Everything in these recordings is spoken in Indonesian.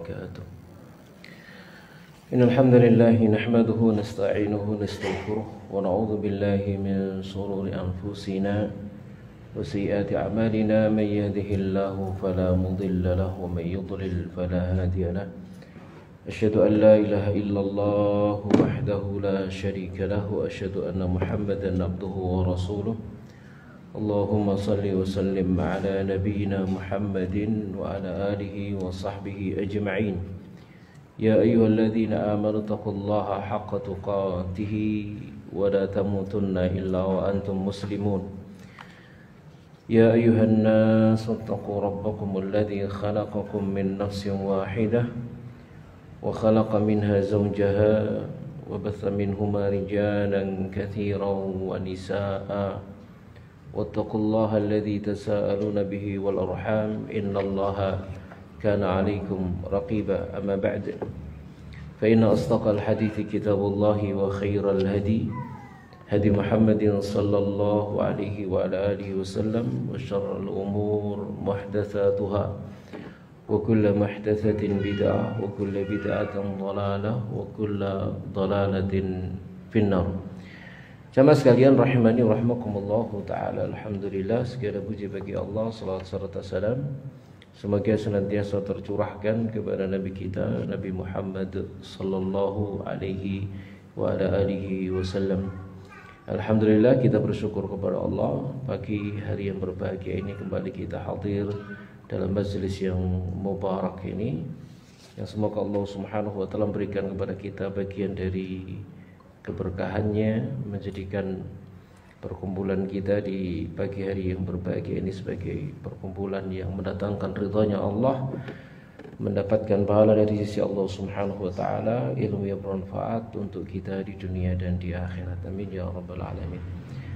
وبركاته. إن الحمد لله نحمده ونستعينه ونستغفره ونعوذ بالله من شرور أنفسنا وسيئات أعمالنا. من يهده الله فلا مضل له ومن يضلل فلا هادي له. أشهد أن لا إله إلا الله وحده لا شريك له وأشهد أن محمدا عبده ورسوله. اللهم صل وسلم على نبينا محمد وعلى آله وصحبه أجمعين. يا أيها الذين آمنوا اتقوا الله حق تقاته ولا تموتن إلا وأنتم مسلمون. يا أيها الناس اتقوا ربكم الذي خلقكم من نفس واحدة وخلق منها زوجها وبث منهما رجالا كثيرا ونساء واتقوا الله الذي تساءلون به والأرحام إن الله كان عليكم رقيبا. أما بعد فإن أصدق الحديث كتاب الله وخير الهدي هدي محمد صلى الله عليه وعلى آله وسلم وشر الأمور محدثاتها وكل محدثة بدعة وكل بدعة ضلالة وكل ضلالة في النار. Jamaah sekalian rahimani rahimakumullah taala. Alhamdulillah, segala puji bagi Allah, salawat serta salam semoga senantiasa tercurahkan kepada Nabi kita Nabi Muhammad sallallahu alaihi wa ala alihi wasallam. Alhamdulillah, kita bersyukur kepada Allah, pagi hari yang berbahagia ini kembali kita hadir dalam majlis yang mubarak ini, yang semoga Allah Subhanahu wa taala berikan kepada kita bagian dari keberkahannya, menjadikan perkumpulan kita di pagi hari yang berbahagia ini sebagai perkumpulan yang mendatangkan ridhanya Allah, mendapatkan pahala dari sisi Allah Subhanahu wa taala, ilmu yang bermanfaat untuk kita di dunia dan di akhirat. Amin ya rabbal alamin.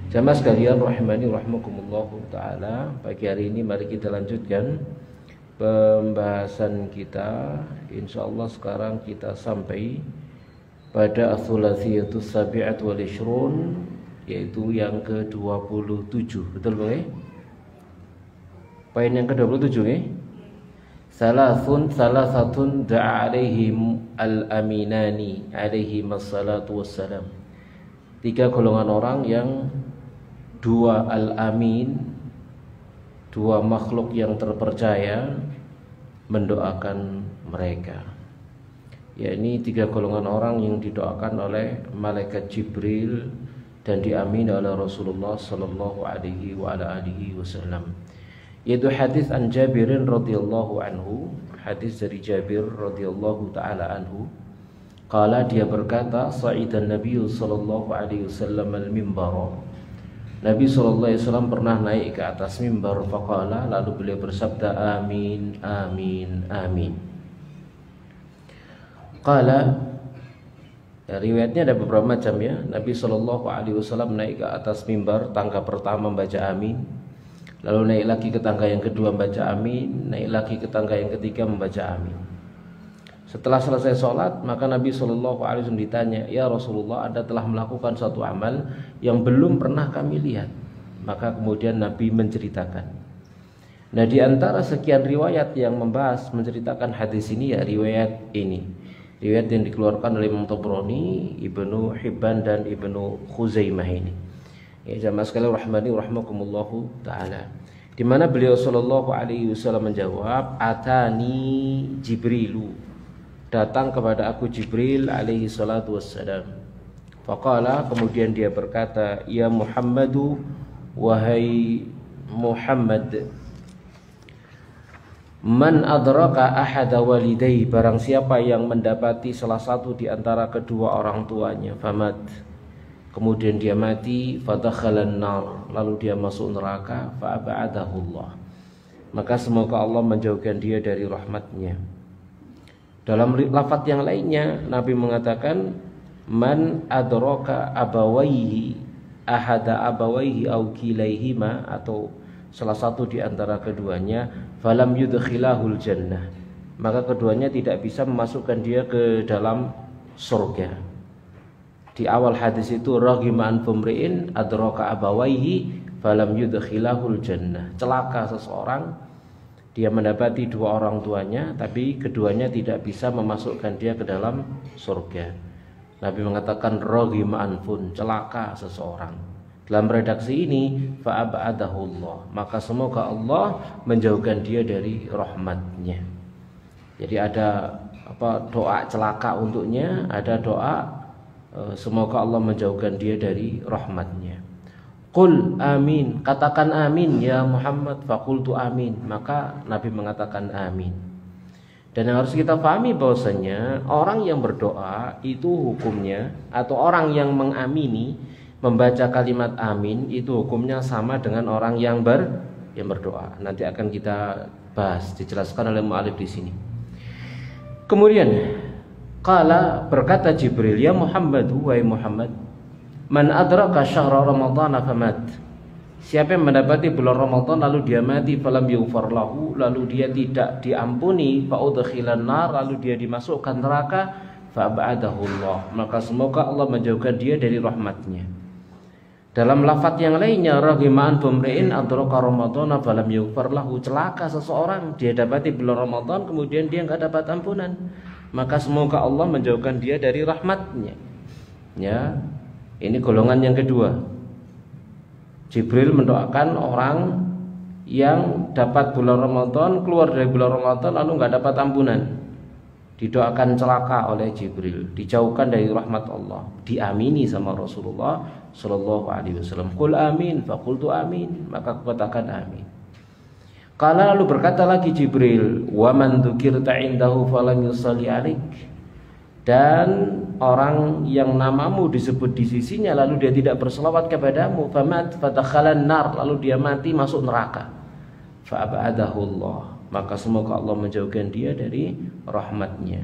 Jamaah sekalian rahimani rahimakumullah taala, pagi hari ini mari kita lanjutkan pembahasan kita. Insyaallah sekarang kita sampai pada Ats-Tsulathiyatus Sabi'at wal Ishrun, yaitu yang ke-27. Betul Bang? Poin yang ke-27 Salasatun da'a alaihim al-aminani alaihi massalatu wassalam. 3 golongan orang yang dua al-amin, 2 makhluk yang terpercaya mendoakan mereka. Yakni 3 golongan orang yang didoakan oleh malaikat Jibril dan diamini oleh Rasulullah sallallahu alaihi wa ala alihi wasallam. Yaitu hadis an Jabirin radhiyallahu anhu, hadis dari Jabir radhiyallahu taala anhu. Qala, dia berkata, sa'idan Nabi sallallahu alaihi wasallam al-mimbar. Nabi sallallahu alaihi wasallam pernah naik ke atas mimbar, faqala, lalu beliau bersabda, amin amin amin. Qala, riwayatnya ada beberapa macam ya. Nabi sallallahu alaihi wasallam naik ke atas mimbar, tangga pertama membaca amin, lalu naik lagi ke tangga yang kedua membaca amin, naik lagi ke tangga yang ketiga membaca amin. Setelah selesai sholat, maka Nabi sallallahu alaihi wasallam ditanya, ya Rasulullah, Anda telah melakukan suatu amal yang belum pernah kami lihat. Maka kemudian Nabi menceritakan. Nah, di antara sekian riwayat yang membahas menceritakan hadis ini ya riwayat ini. Riwayat yang dikeluarkan oleh Imam Tabrani, Ibnu Hibban dan Ibnu Khuzaimah ini. Ya jamaah sekalian rahmani rahimakumullahu taala. Di mana beliau sallallahu alaihi wasallam menjawab, atani Jibrilu, datang kepada aku Jibril alaihi salatu wassalam. Faqala, kemudian dia berkata, ya Muhammadu, wahai Muhammad, man adraka ahada walidayhi, barang siapa yang mendapati salah satu di antara kedua orang tuanya, famat, kemudian dia mati, fadakhalan nar, lalu dia masuk neraka, fa'abadahullah, maka semoga Allah menjauhkan dia dari rahmatnya. Dalam lafaz yang lainnya Nabi mengatakan, man adraka abawaihi ahada abawaihi au kilaihima, atau salah satu di antara keduanya, falam yudkhilahul jannah, maka keduanya tidak bisa memasukkan dia ke dalam surga. Di awal hadis itu, raghima an fumriin adraka abawaihi falam yudkhilahul jannah, celaka seseorang dia mendapati dua orang tuanya, tapi keduanya tidak bisa memasukkan dia ke dalam surga. Nabi mengatakan raghima anfun, celaka seseorang. Dalam redaksi ini fa'abadahullah, maka semoga Allah menjauhkan dia dari rahmatnya. Jadi ada doa celaka untuknya, ada doa semoga Allah menjauhkan dia dari rahmatnya. Qul amin, katakan amin ya Muhammad. Faqultu amin, maka Nabi mengatakan amin. Dan yang harus kita pahami bahwasanya orang yang berdoa itu hukumnya, atau orang yang mengamini membaca kalimat amin itu hukumnya sama dengan orang yang berdoa. Nanti akan kita bahas, dijelaskan oleh mu'alif di sini. Kemudian berkata Jibril, ya Muhammad, wahai Muhammad, man adraka syahra ramadhana famat. Siapa yang mendapati bulan Ramadan lalu dia mati, falam yughfar lahu, lalu dia tidak diampuni, fa udkhilan nar, lalu dia dimasukkan neraka, fa abadahullah, maka semoga Allah menjauhkan dia dari rahmatnya. Dalam lafaz yang lainnya, raghima anfum ri'in adraka ramadhana falam yughfar lahu, celaka seseorang dia dapati bulan Ramadan kemudian dia enggak dapat ampunan, maka semoga Allah menjauhkan dia dari rahmatnya. Ya. Ini golongan yang kedua. Jibril mendoakan orang yang dapat bulan Ramadan, keluar dari bulan Ramadan lalu nggak dapat ampunan. Didoakan celaka oleh Jibril, dijauhkan dari rahmat Allah, diamini sama Rasulullah Shallallahu Alaihi Wasallam. Qul amin, faqultu amin, maka aku katakan amin. Kala lalu berkata lagi Jibril, wa man dzukirta indahu falam yusalli alaik. Dan orang yang namamu disebut di sisinya lalu dia tidak berselawat kepadamu, famat fatakhalan nar, lalu dia mati masuk neraka, fa'abadahullah, maka semoga Allah menjauhkan dia dari rahmatnya.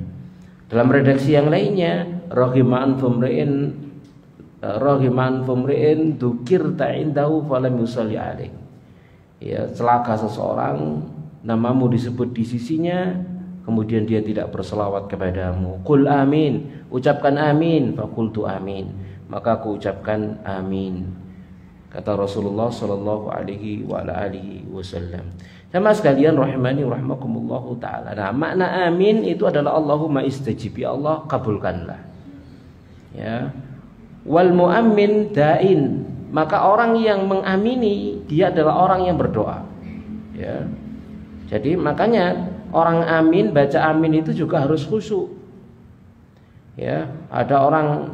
Dalam redaksi yang lainnya, raghima anfum ri'in dzukirta indahu falam yusalli alaik. Ya, celaka seseorang namamu disebut di sisinya kemudian dia tidak berselawat kepadamu. Qul amin, ucapkan amin. Faqultu amin, maka aku ucapkan amin. Kata Rasulullah Shallallahu Alaihi Wasallam. Sama sekalian rahimani rahimakumullahu taala. Nah, makna amin itu adalah Allahumma istajib, ya Allah kabulkanlah. Ya. Wal mu'ammin da'in, maka orang yang mengamini dia adalah orang yang berdoa. Ya. Jadi makanya orang amin, baca amin itu juga harus khusyuk. Ya, ada orang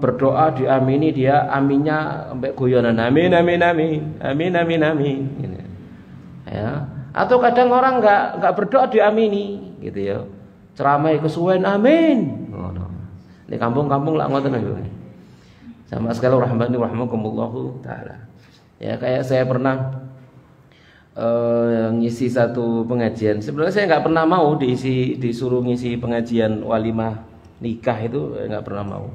berdoa diamini, dia aminnya sampai guyonan, amin amin amin, amin amin amin. Gitu. Ya. Atau kadang orang nggak berdoa diamini, gitu ya. Ceramah kesuwen amin. Oh, no. Di kampung-kampung lah ngoten niku. Sama sekali rahmani rahimakumullahu taala. Ya, kayak saya pernah ngisi satu pengajian. Sebenarnya saya nggak pernah mau disuruh ngisi pengajian walimah nikah, itu nggak pernah mau.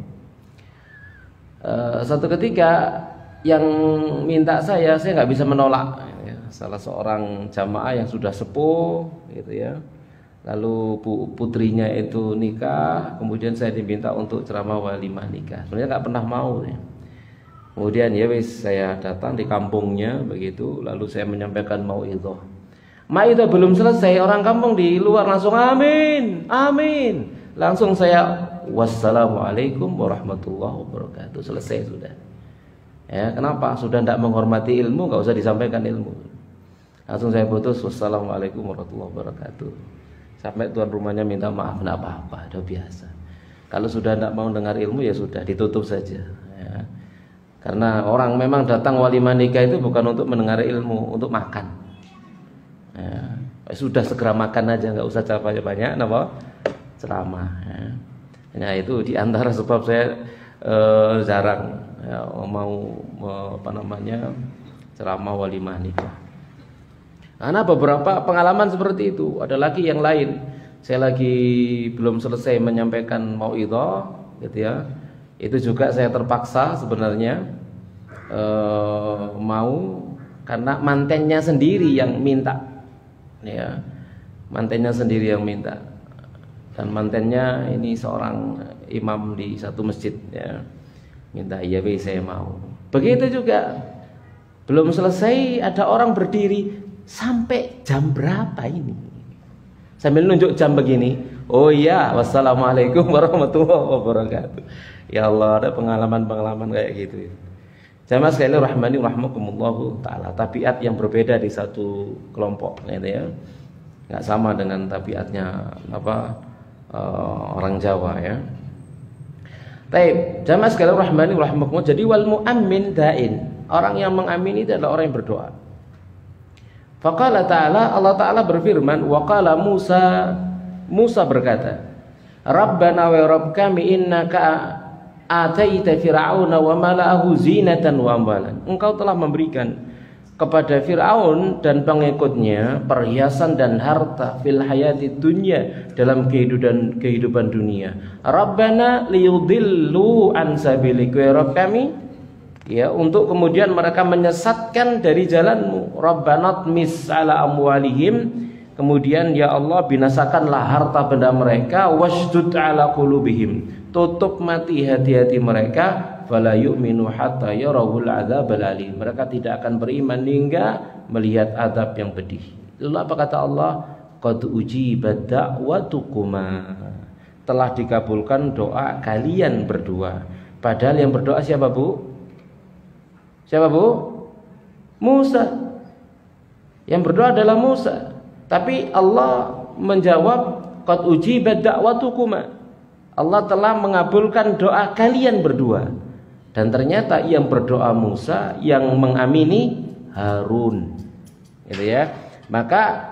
Satu ketika yang minta saya nggak bisa menolak. Ya, salah seorang jamaah yang sudah sepuh, gitu ya. Lalu putrinya itu nikah, kemudian saya diminta untuk ceramah walimah nikah. Sebenarnya nggak pernah mau. Ya. Kemudian ya wis, saya datang di kampungnya begitu, lalu saya menyampaikan mauidhah. Mauidhah belum selesai, orang kampung di luar langsung amin, amin. Langsung saya wassalamualaikum warahmatullahi wabarakatuh. Selesai sudah. Ya, kenapa? Sudah tidak menghormati ilmu, nggak usah disampaikan ilmu. Langsung saya putus, wassalamualaikum warahmatullahi wabarakatuh. Sampai tuan rumahnya minta maaf, tidak apa-apa, udah biasa. Kalau sudah tidak mau dengar ilmu ya sudah, ditutup saja. Ya. Karena orang memang datang walimah nikah itu bukan untuk mendengar ilmu, untuk makan. Ya, sudah segera makan aja, nggak usah banyak-banyak, ceramah. Ya. Nah itu diantara sebab saya jarang ya, mau ceramah walimah nikah. Karena beberapa pengalaman seperti itu. Ada lagi yang lain. Saya lagi belum selesai menyampaikan mauidhah, gitu ya. Itu juga saya terpaksa sebenarnya mau, karena mantennya sendiri yang minta, ya, mantennya sendiri yang minta, dan mantennya ini seorang imam di satu masjid, ya, minta iya saya mau. Begitu juga belum selesai ada orang berdiri, sampai jam berapa ini? Sambil nunjuk jam begini. Oh iya, wassalamualaikum warahmatullahi wabarakatuh. Ya Allah, ada pengalaman-pengalaman kayak gitu. Jamaah sekalian rahmani rahmakumullahu taala. Tabiat yang berbeda di satu kelompok gitu ya. Enggak sama dengan tabiatnya orang Jawa ya. Baik, jamaah sekalian rahmani rahmakumullah. Jadi wal muammin da'in. Orang yang mengamini itu adalah orang yang berdoa. Faqala ta'ala, Allah Ta'ala berfirman, wa qala Musa berkata, Rabbana wa Rabb kami innaka ataita fir'auna wa mala'ahu zinatan wa amwalan. Engkau telah memberikan kepada Fir'aun dan pengikutnya perhiasan dan harta fil hayati dunya, dalam kehidupan dunia. Rabbana liyudillu an sabilik, wa Rabb kami, ya, untuk kemudian mereka menyesatkan dari jalanmu. Rabbana tmis ala amwalihim, kemudian ya Allah binasakanlah harta benda mereka. Washdud ala qulubihim, tutup mati hati-hati mereka. Fala yu'minu hatta yarawul adzabal alim, mereka tidak akan beriman hingga melihat azab yang pedih. Lalu apa kata Allah? Qad ujibat da'watukuma, telah dikabulkan doa kalian berdua. Padahal yang berdoa siapa, Bu? Siapa, Bu? Musa. Yang berdoa adalah Musa. Tapi Allah menjawab, qad ujibat da'watukuma, Allah telah mengabulkan doa kalian berdua. Dan ternyata yang berdoa Musa, yang mengamini Harun, gitu ya. Maka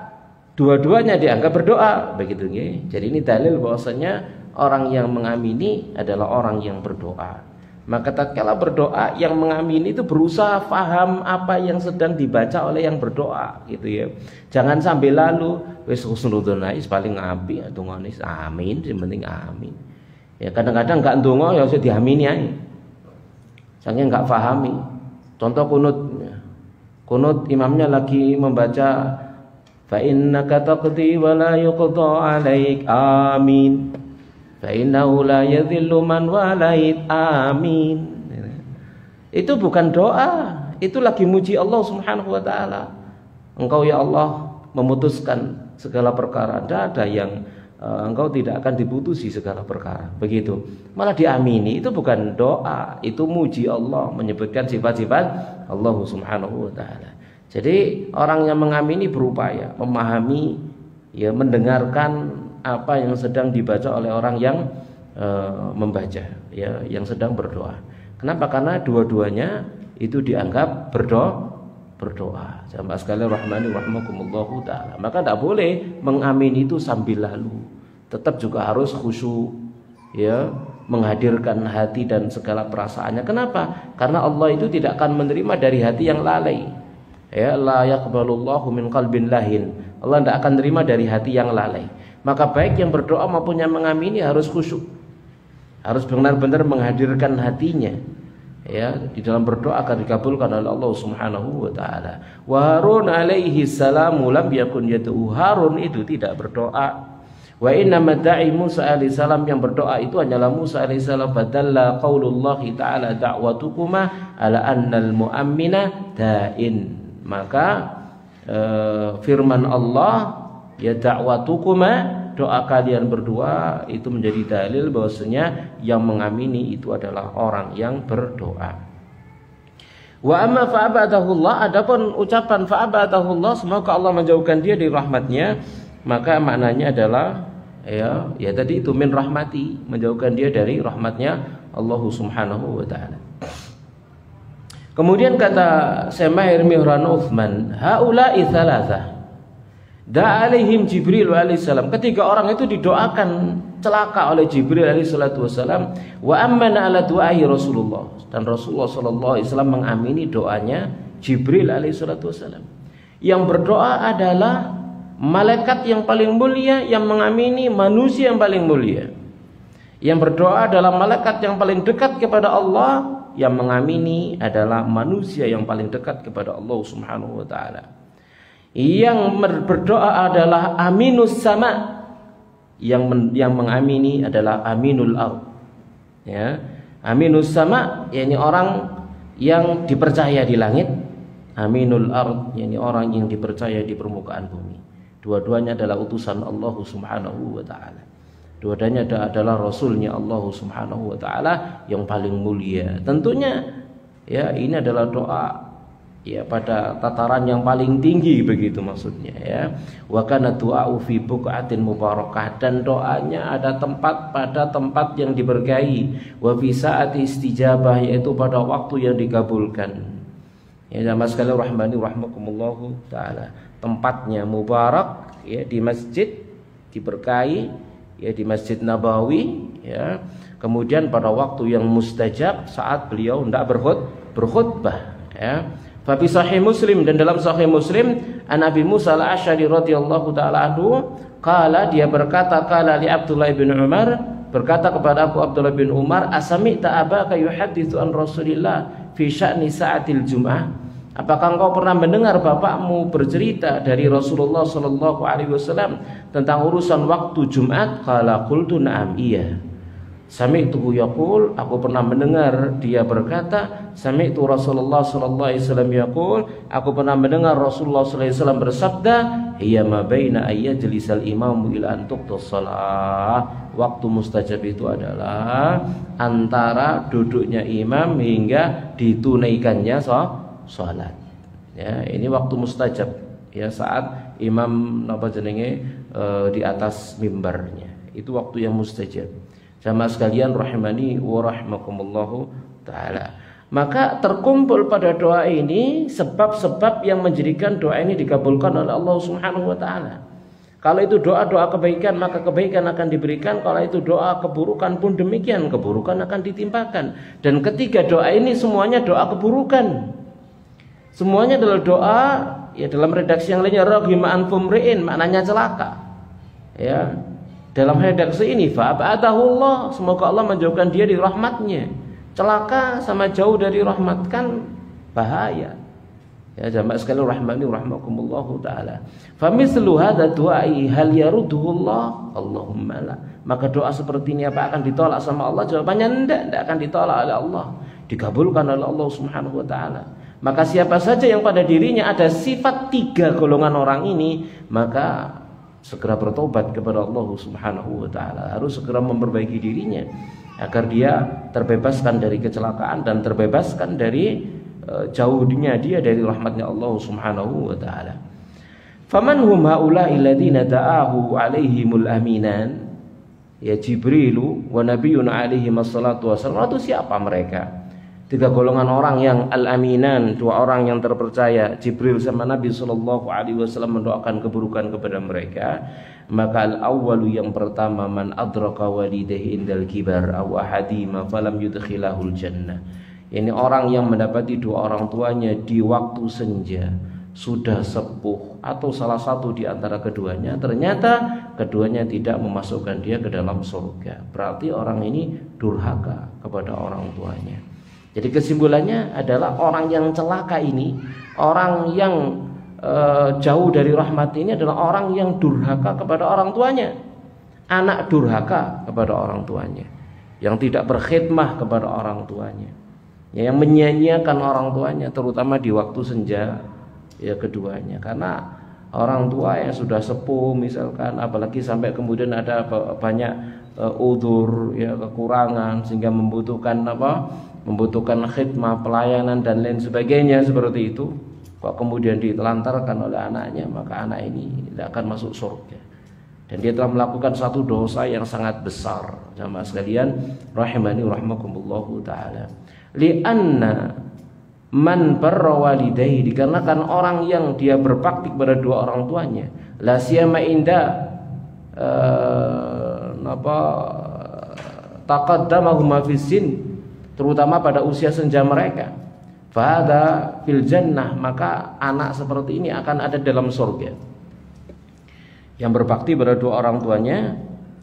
dua-duanya dianggap berdoa, begitu ya. Jadi ini dalil bahwasanya orang yang mengamini adalah orang yang berdoa. Maka tatkala berdoa, yang mengamini itu berusaha paham apa yang sedang dibaca oleh yang berdoa, gitu ya. Jangan sampai lalu wis husnudzon ae paling apik ndongane amin, sing penting amin. Ya kadang-kadang enggak ndonga ya usah diamini ae. Saking enggak pahami. Contoh kunut. Kunut imamnya lagi membaca fa innaka taqdi wa la yuqda 'alaik amin. Fa innahu la yadhillu man walait amin. Itu bukan doa, itu lagi muji Allah Subhanahu wa taala. Engkau ya Allah memutuskan segala perkara, tidak ada yang engkau tidak akan diputusi segala perkara. Begitu. Malah diamini, itu bukan doa, itu muji Allah, menyebutkan sifat-sifat Allah Subhanahu wa taala. Jadi orang yang mengamini berupaya memahami, ya, mendengarkan apa yang sedang dibaca oleh orang yang membaca, ya, yang sedang berdoa. Kenapa? Karena dua-duanya itu dianggap berdoa. Jamaah sekalian rahmani rahimakumullahu taala. Maka tidak boleh mengamini itu sambil lalu. Tetap juga harus khusyuk, ya, menghadirkan hati dan segala perasaannya. Kenapa? Karena Allah itu tidak akan menerima dari hati yang lalai. Ya, la yaqbalullahu min qalbin lahin. Allah tidak akan menerima dari hati yang lalai. Maka baik yang berdoa maupun yang mengamini harus khusyuk. Harus benar-benar menghadirkan hatinya. Ya, di dalam berdoa akan dikabulkan oleh Allah Subhanahu wa taala. Wa Harun alaihi salam lam yakun yad'u, Harun itu tidak berdoa. Wa inna madda'i Musa alaihi salam, yang berdoa itu hanyalah Musa alaihi salam. Fadalla qaulullah ta'ala da'watukuma ala annal mu'ammina da'in. Maka firman Allah, ya da'watukuma, doa kalian berdua itu menjadi dalil bahwasanya yang mengamini itu adalah orang yang berdoa. Wa amma fa'abadahullah, adapun ucapan fa'abadahullah, semoga Allah menjauhkan dia dari rahmatnya, maka maknanya adalah ya tadi itu min rahmati, menjauhkan dia dari rahmatnya Allah Subhanahu wa taala. Kemudian kata Syekh Mihran Utsman, haula'i tsalatsah da'alaihim Jibril alaihissalam. Ketiga orang itu didoakan celaka oleh Jibril alaihissalam. Wa ammana ala du'ai Rasulullah, dan Rasulullah sallallahu alaihi wasallam mengamini doanya Jibril alaihissalam. Yang berdoa adalah malaikat yang paling mulia, yang mengamini manusia yang paling mulia. Yang berdoa adalah malaikat yang paling dekat kepada Allah, yang mengamini adalah manusia yang paling dekat kepada Allah Subhanahu wa taala. Yang berdoa adalah aminus sama, yang mengamini adalah aminul ard. Ya, aminus sama, yakni orang yang dipercaya di langit. aminul ard, yakni orang yang dipercaya di permukaan bumi. Dua-duanya adalah utusan Allah Subhanahu wa taala. Dua-duanya adalah rasulnya Allah Subhanahu wa taala yang paling mulia. Tentunya ya ini adalah doa ya pada tataran yang paling tinggi begitu maksudnya ya. Wa kana du'a'u fi buq'atin mubarakah, dan doanya ada pada tempat yang diberkahi. Wa fi sa'ati istijabah, yaitu pada waktu yang dikabulkan. Ya jamaah sekalian rahmani rahmakumullahu taala. Tempatnya mubarak ya, di masjid diberkahi ya, di Masjid Nabawi ya. Kemudian pada waktu yang mustajab saat beliau hendak berkhutbah ya. Fa fi sahih Muslim, dan dalam sahih Muslim an Abi Musa al-Asy'ari radhiyallahu taala anhu qala, dia berkata, qala li Abdullah bin Umar, berkata kepada aku Abdullah bin Umar, asami'ta abaka yuhadditsu an Rasulillah fi sya'ni sa'atil jum'ah, apakah engkau pernah mendengar bapakmu bercerita dari Rasulullah sallallahu alaihi wasallam tentang urusan waktu Jumat? Qala qultu na'am, iya. Sami'tuhu yaqul, aku pernah mendengar dia berkata, sami'tu Rasulullah sallallahu alaihi wasallam yaqul, aku pernah mendengar Rasulullah sallallahu alaihi wasallam bersabda, hiya ma baina ayyajlisal imamu ila an tuqtas shalah. Waktu mustajab itu adalah antara duduknya imam hingga ditunaikannya salat. Ya, ini waktu mustajab ya, saat imam di atas mimbarnya. Itu waktu yang mustajab. Jamaah sekalian rahimani wa rahmakumullahu taala. Maka terkumpul pada doa ini sebab-sebab yang menjadikan doa ini dikabulkan oleh Allah Subhanahu wa taala. Kalau itu doa-doa kebaikan, maka kebaikan akan diberikan. Kalau itu doa keburukan pun demikian, keburukan akan ditimpakan. Dan ketiga doa ini semuanya doa keburukan. Semuanya adalah doa ya, dalam redaksi yang lainnya raghima anfum ri'in, maknanya celaka. Ya. Dalam redaksi ini fa'abadahullah, semoga Allah menjauhkan dia dari rahmatnya. Celaka sama jauh dari rahmat kan bahaya. Ya jamaah sekalian rahmani rahmakumullahu taala. Fa mislu hadza du'ai hal yarudduhullah? Allahumma la. Maka doa seperti ini apa akan ditolak sama Allah? Jawabannya tidak akan ditolak oleh Allah. Dikabulkan oleh Allah Subhanahu wa taala. Maka siapa saja yang pada dirinya ada sifat tiga golongan orang ini, maka segera bertobat kepada Allah Subhanahu wa taala, harus segera memperbaiki dirinya agar dia terbebaskan dari kecelakaan dan terbebaskan dari jauhnya dia dari rahmatnya Allah Subhanahu wa taala. Faman hum haula'i alladziina da'ahu 'alaihimul aminan, ya Jibrilu wa nabiyyun 'alaihi wassalatu wassalam. Itu siapa mereka? Tiga golongan orang yang al-aminan, dua orang yang terpercaya, Jibril sama Nabi sallallahu alaihi wasallam mendoakan keburukan kepada mereka. Maka al-awwalu, yang pertama, man adraka walidayhi indal kibar aw ahadima falam yudkhilahul jannah. Ini orang yang mendapati dua orang tuanya di waktu senja, sudah sepuh atau salah satu di antara keduanya, ternyata keduanya tidak memasukkan dia ke dalam surga. Berarti orang ini durhaka kepada orang tuanya. Jadi kesimpulannya adalah orang yang celaka ini, orang yang jauh dari rahmat ini adalah orang yang durhaka kepada orang tuanya. Anak durhaka kepada orang tuanya, yang tidak berkhidmah kepada orang tuanya, yang menyia-nyiakan orang tuanya, terutama di waktu senja ya keduanya. Karena orang tua yang sudah sepuh misalkan, apalagi sampai kemudian ada banyak udzur ya, kekurangan, sehingga membutuhkan khidmah, pelayanan dan lain sebagainya seperti itu, kok kemudian ditelantarkan oleh anaknya, maka anak ini tidak akan masuk surga, dan dia telah melakukan satu dosa yang sangat besar. Jamaah sekalian rahimani rahmakumullahu taala. Li'anna man barra walidayhi, dikarenakan orang yang dia berbakti kepada dua orang tuanya, la siyama inda taqaddamahuma fis sin, terutama pada usia senja mereka, fahada fil jannah, maka anak seperti ini akan ada dalam surga. Yang berbakti pada dua orang tuanya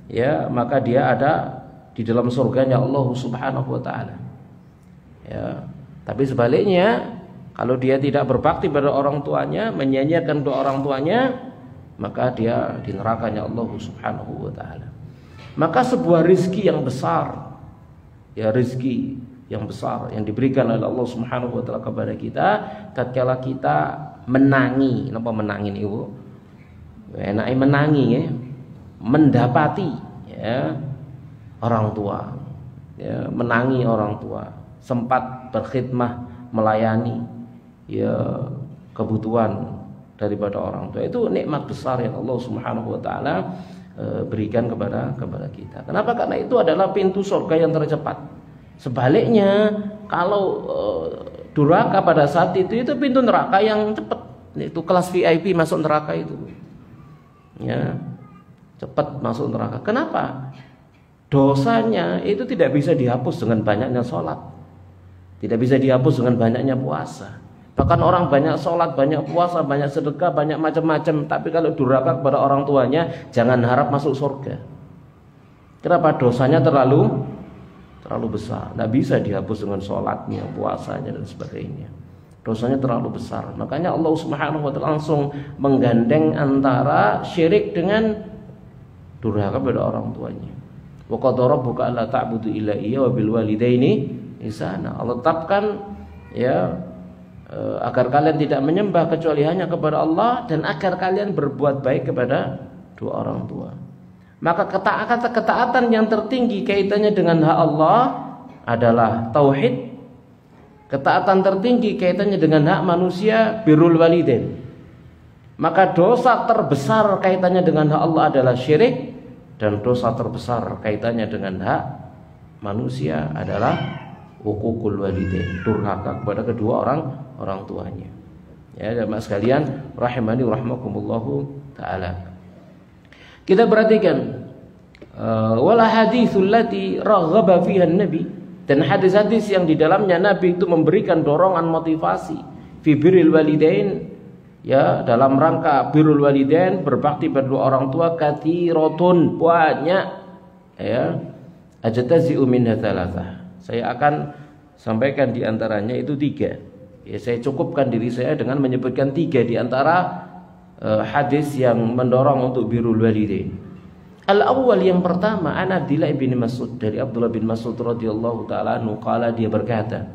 ya, maka dia ada di dalam surganya Allah Subhanahu wa taala. Ya, tapi sebaliknya, kalau dia tidak berbakti pada orang tuanya, menyia-nyiakan dua orang tuanya, maka dia di nerakanya Allah Subhanahu wa taala. Maka sebuah rizki yang besar, ya rizki yang besar yang diberikan oleh Allah Subhanahu wa taala kepada kita tatkala kita menangi. Napa menangi niku? Enake menangi ya. Mendapati ya orang tua. Ya, menangi orang tua, sempat berkhidmah melayani ya kebutuhan daripada orang tua. Itu nikmat besar yang Allah Subhanahu wa taala berikan kepada kita. Kenapa? Karena itu adalah pintu surga yang tercepat. Sebaliknya kalau durhaka pada saat itu pintu neraka yang cepat. Itu kelas VIP masuk neraka itu. Ya. Cepat masuk neraka. Kenapa? Dosanya itu tidak bisa dihapus dengan banyaknya sholat. Tidak bisa dihapus dengan banyaknya puasa. Bahkan orang banyak sholat, banyak puasa, banyak sedekah, banyak macam-macam, tapi kalau durhaka kepada orang tuanya, jangan harap masuk surga. Kenapa? Dosanya terlalu besar. Tidak bisa dihapus dengan sholatnya, puasanya dan sebagainya. Dosanya terlalu besar. Makanya Allah Subhanahu wa taala langsung menggandeng antara syirik dengan durhaka kepada orang tuanya. Wa qadara rabbuka alla ta'budu illa iyyahu wa bil walidaini ihsana. Allah tetapkan ya agar kalian tidak menyembah kecuali hanya kepada Allah dan agar kalian berbuat baik kepada dua orang tua. Maka ketaatan yang tertinggi kaitannya dengan hak Allah adalah tauhid. Ketaatan tertinggi kaitannya dengan hak manusia birrul walidain. Maka dosa terbesar kaitannya dengan hak Allah adalah syirik, dan dosa terbesar kaitannya dengan hak manusia adalah hukukul walidain, durhaka kepada kedua orang tuanya. Ya, jemaah sekalian, rahimani rahimakumullahu taala. Kita perhatikan wala haditsul lati raghaba fiha nabi, dan hadis-hadis yang di dalamnya Nabi itu memberikan dorongan motivasi fi birril walidain, ya, dalam rangka birrul walidain, berbakti pada dua orang tua, katsiratun, banyak, ya. Ajtazi'u minha thalathah. Saya akan sampaikan di antaranya itu 3. Ya, saya cukupkan diri saya dengan menyebutkan 3 di antara hadis yang mendorong untuk birrul walidain. Al-awwal, yang pertama, an Abdullah bin Mas'ud, dari Abdullah bin Mas'ud radhiyallahu taala anhu, qala, dia berkata,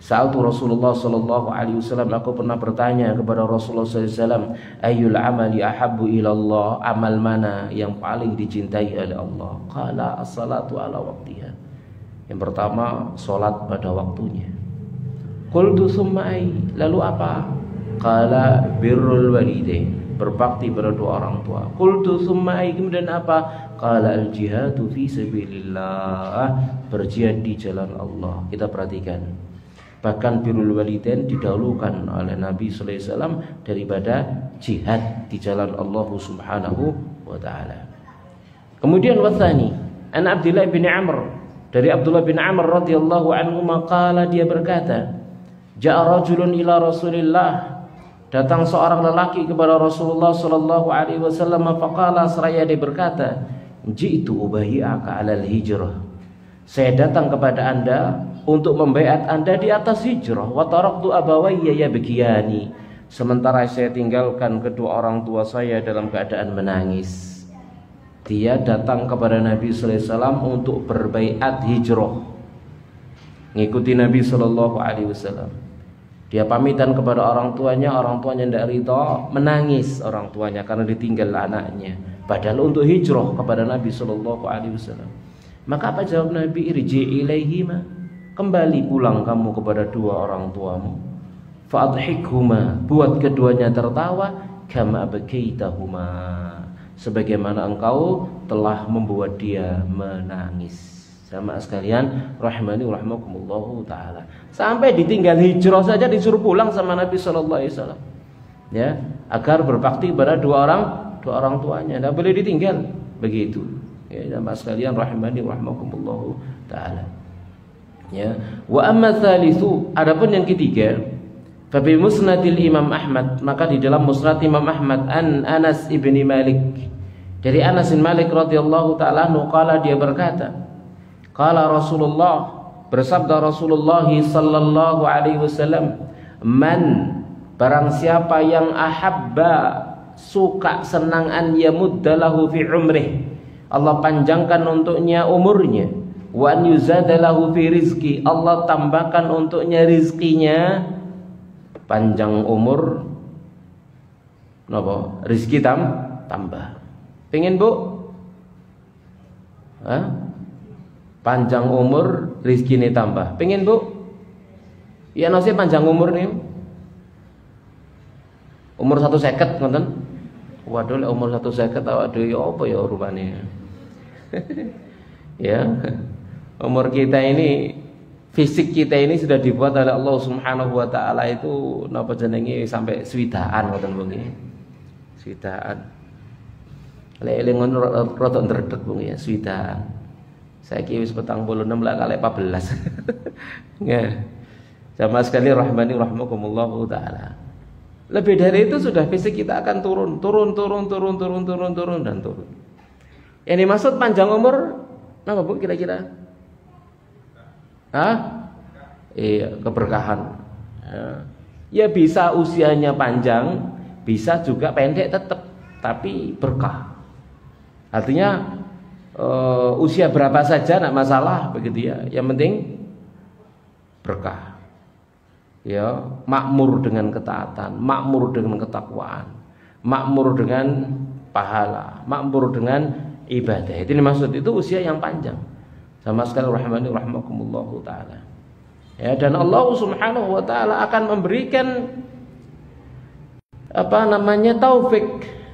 sa'altu Rasulullah sallallahu alaihi wasallam, aku pernah bertanya kepada Rasulullah sallallahu alaihi wasallam, ayyul amali ahabbu ilallah, amal mana yang paling dicintai oleh Allah? Qala as-salatu ala waqtiha. Yang pertama, salat pada waktunya. Qultu tsumma ay, lalu apa? Qala birrul walidain, berbakti pada dua orang tua. Qultu tsumma ay, kemudian apa? Qala al-jihadu fi sabilillah, berjihad di jalan Allah. Kita perhatikan, bahkan birrul walidain didahulukan oleh Nabi sallallahu alaihi wasallam daripada jihad di jalan Allah Subhanahu wa taala. Kemudian watsani, an Abdullah bin Amr, dari Abdullah bin Amr radhiyallahu anhu, maqala, dia berkata, ja'a rajulun ila Rasulillah, datang seorang lelaki kepada Rasulullah sallallahu alaihi wasallam, faqala, seraya dia berkata, ji'tu ubayyi'aka 'alal hijrah, saya datang kepada Anda untuk membaiat Anda di atas hijrah. Wa taraktu abawayya yabkiyani, sementara saya tinggalkan kedua orang tua saya dalam keadaan menangis. Dia datang kepada Nabi sallallahu alaihi wasallam untuk berbaiat hijrah, ngikuti Nabi sallallahu alaihi wasallam. Dia pamitan kepada orang tuanya tidak ridha, menangis orang tuanya karena ditinggal anaknya, padahal untuk hijrah kepada Nabi sallallahu alaihi wasallam. Maka apa jawab Nabi? Irji ilaihima, kembali pulang kamu kepada dua orang tuamu. Fa'adhikhuma, buat keduanya tertawa. Kama abkaitahuma, sebagaimana engkau telah membuat dia menangis. Sama sekalian, rahimani rahimakumullahu taala. Sampai ditinggal hijrah saja disuruh pulang sama Nabi sallallahu alaihi wasallam. Ya, agar berbakti pada dua orang tuanya. Tidak boleh ditinggal begitu. Ya, sama sekalian, rahimani rahimakumullahu taala. Ya, wa amma tsalitsu, adapun yang ketiga, fa bi musnadil Imam Ahmad, maka di dalam musnad Imam Ahmad, an Anas ibni Malik, dari Anas bin Malik radhiyallahu taala anhu, qala, dia berkata, qala Rasulullah, bersabda Rasulullah sallallahu alaihi wasallam, man, barang siapa yang ahabba, suka, senang, an yamuddalahu fi umrih, Allah panjangkan untuknya umurnya, Wa an yuzadalahu fi rizki, Allah tambahkan untuknya rizkinya panjang umur. Napa? Rizki tambah. Pengen Bu? Panjang umur, rizki ini tambah. Pengen Bu? Ya nasi panjang umur nih. Umur 150 ngoten. Waduh lek umur 150 waduh ya apa ya rupane. Ya. Umur kita ini, fisik kita ini sudah dibuat oleh Allah Subhanahu wa taala itu napa jenenge sampai swidaan ngoten Bu nggih. Swidaan. Lek eling ngono rada ndredeg Bu nggih, swidaan. Saiki wis 46 lah kali 14. Nggih. Jamaah sekalian rahmani rahmakumullahu taala. Lebih dari itu sudah fisik kita akan turun dan turun. Yang dimaksud panjang umur apa Bu kira-kira? Iya, keberkahan. Ya bisa usianya panjang, bisa juga pendek tetap, tapi berkah. Artinya usia berapa saja enggak masalah begitu ya. Yang penting berkah. Ya, makmur dengan ketaatan, makmur dengan ketakwaan, makmur dengan pahala, makmur dengan ibadah. Itu dimaksud, itu usia yang panjang. Sama sekali rahmani rahmakumullahu taala. Ya, dan Allah Subhanahu wa taala akan memberikan taufik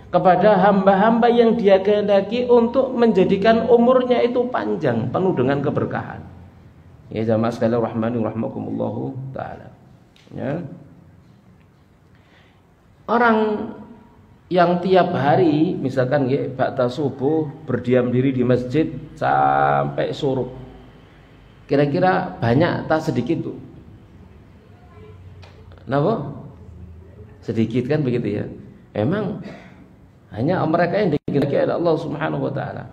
kepada hamba-hamba yang Dia kehendaki untuk menjadikan umurnya itu panjang, penuh dengan keberkahan. Ya, jamaah sekalian rahmani rahmakumullahu taala. Ya. Orang yang tiap hari misalkan ba'da subuh berdiam diri di masjid sampai surup, kira-kira banyak tak sedikit tuh? Kenapa? Sedikit kan begitu ya. Emang hanya mereka yang dikehendaki oleh Allah Subhanahu wa taala.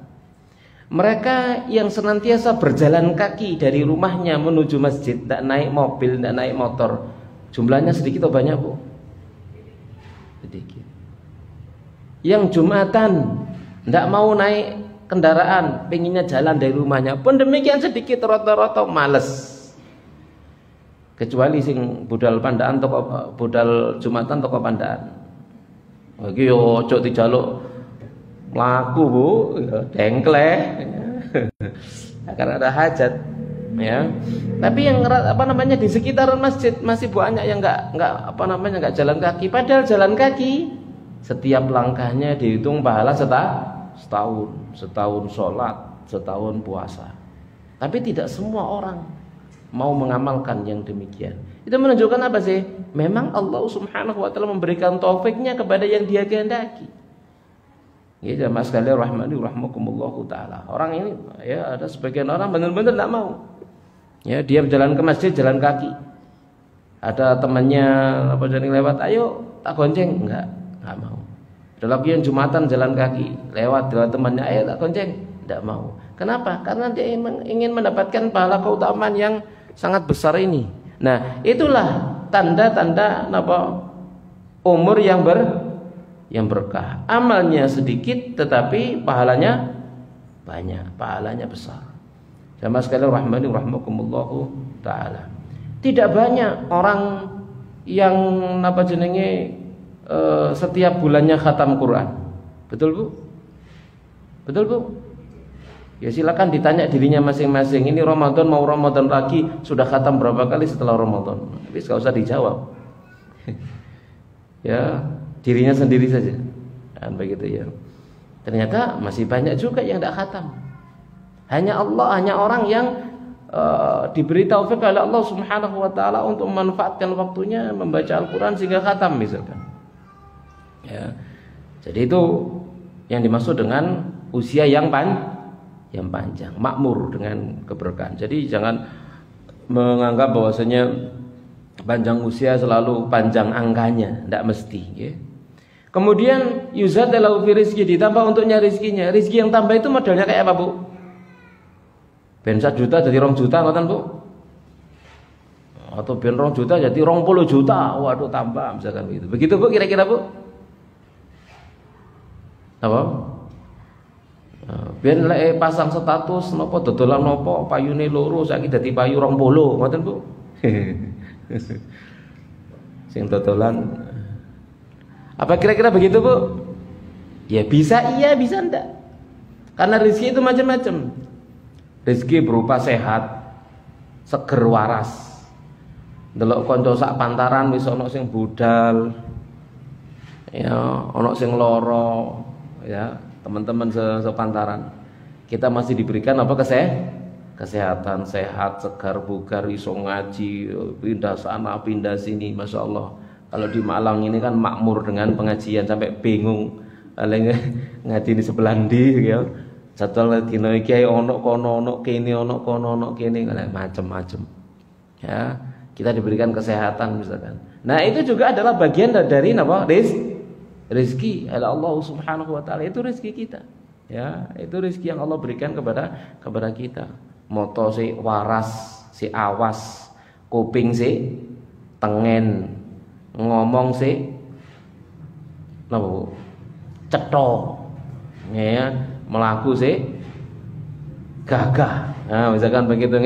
Mereka yang senantiasa berjalan kaki dari rumahnya menuju masjid, tidak naik mobil, tidak naik motor, jumlahnya sedikit atau banyak Bu? Sedikit. Yang Jumatan tidak mau naik kendaraan, pengennya jalan dari rumahnya pun demikian sedikit, rata-rata males. Kecuali sing budal pandaan toko budal Jumatan toko pandaan. Iki yo ojo dijaluk mlaku Bu, dengkleh. Karena ada hajat ya. Tapi yang di sekitaran masjid masih banyak yang enggak jalan kaki. Padahal jalan kaki setiap langkahnya dihitung pahala setahun sholat, setahun puasa. Tapi tidak semua orang mau mengamalkan yang demikian. Itu menunjukkan apa sih? Memang Allah Subhanahu wa taala memberikan taufiknya kepada yang Dia kehendaki. Ya jamaah sekalian rahmani rahmakumullahu taala. Orang ini ya ada sebagian orang benar-benar tidak mau. Ya, dia berjalan ke masjid jalan kaki. Ada temannya lewat, ayo tak gonceng, enggak mau. Ada lagi yang Jumatan jalan kaki, lewat temannya, ayo tak gonceng, enggak mau. Kenapa? Karena dia ingin mendapatkan pahala keutamaan yang sangat besar ini. Nah, itulah tanda-tanda umur yang berkah. Amalnya sedikit tetapi pahalanya banyak, pahalanya besar. Jamaah sekalian rahmani rahmakumullahu taala. Tidak banyak orang yang setiap bulannya khatam Quran. Betul Bu? Betul Bu? Ya silakan ditanya dirinya masing-masing. Ini Ramadan mau Ramadan lagi, sudah khatam berapa kali setelah Ramadan? Tapi enggak usah dijawab. Ya, dirinya sendiri saja. Dan begitu ya. Ternyata masih banyak juga yang tidak khatam. Hanya orang yang diberi taufik oleh Allah Subhanahu wa taala untuk memanfaatkan waktunya membaca Al-Qur'an sehingga khatam misalkan. Ya. Jadi itu yang dimaksud dengan usia yang panjang, makmur dengan keberkahan. Jadi jangan menganggap bahwasanya panjang usia selalu panjang angkanya, tidak mesti ya. Kemudian yuzadalahu fi rizki, ditambah untuknya rizkinya. Rizki yang tambah itu modelnya kayak apa Bu? Ben 1 juta jadi 2 juta ngoten Bu? Atau ben 2 juta jadi 20 juta. Waduh tambah misalkan begitu. Begitu Bu kira-kira Bu? Apa? Biyen lek pasang status napa dodolan napa payune loro saiki dadi payu 20 ngoten Bu. Sing dodolan. Apa kira-kira begitu Bu? Ya bisa iya, bisa enggak. Karena rezeki itu macam-macam. Rezeki berupa sehat, seger waras. Delok kanca sak pantaran wis ana sing budal. Ya, ana sing lara, ya, teman-teman sepantaran. Kita masih diberikan apa kesehatan, sehat, segar, bugar, iso ngaji, pindah sana, pindah sini, Masya Allah. Kalau di Malang ini kan makmur dengan pengajian sampai bingung. Ngaji di sebelah ndi ya. Jadwal dina iki ono kono ono kene ono kono ono kene macam-macam. Ya, kita diberikan kesehatan misalkan. Nah, itu juga adalah bagian dari apa? Rezeki oleh Allah Subhanahu wa taala, itu rezeki kita. Ya, itu rezeki yang Allah berikan kepada kita. Moto si waras, si awas, kuping si tengen, ngomong si napa Bu? Cetha. Ya, melaku sih gagah. Nah, misalkan begitu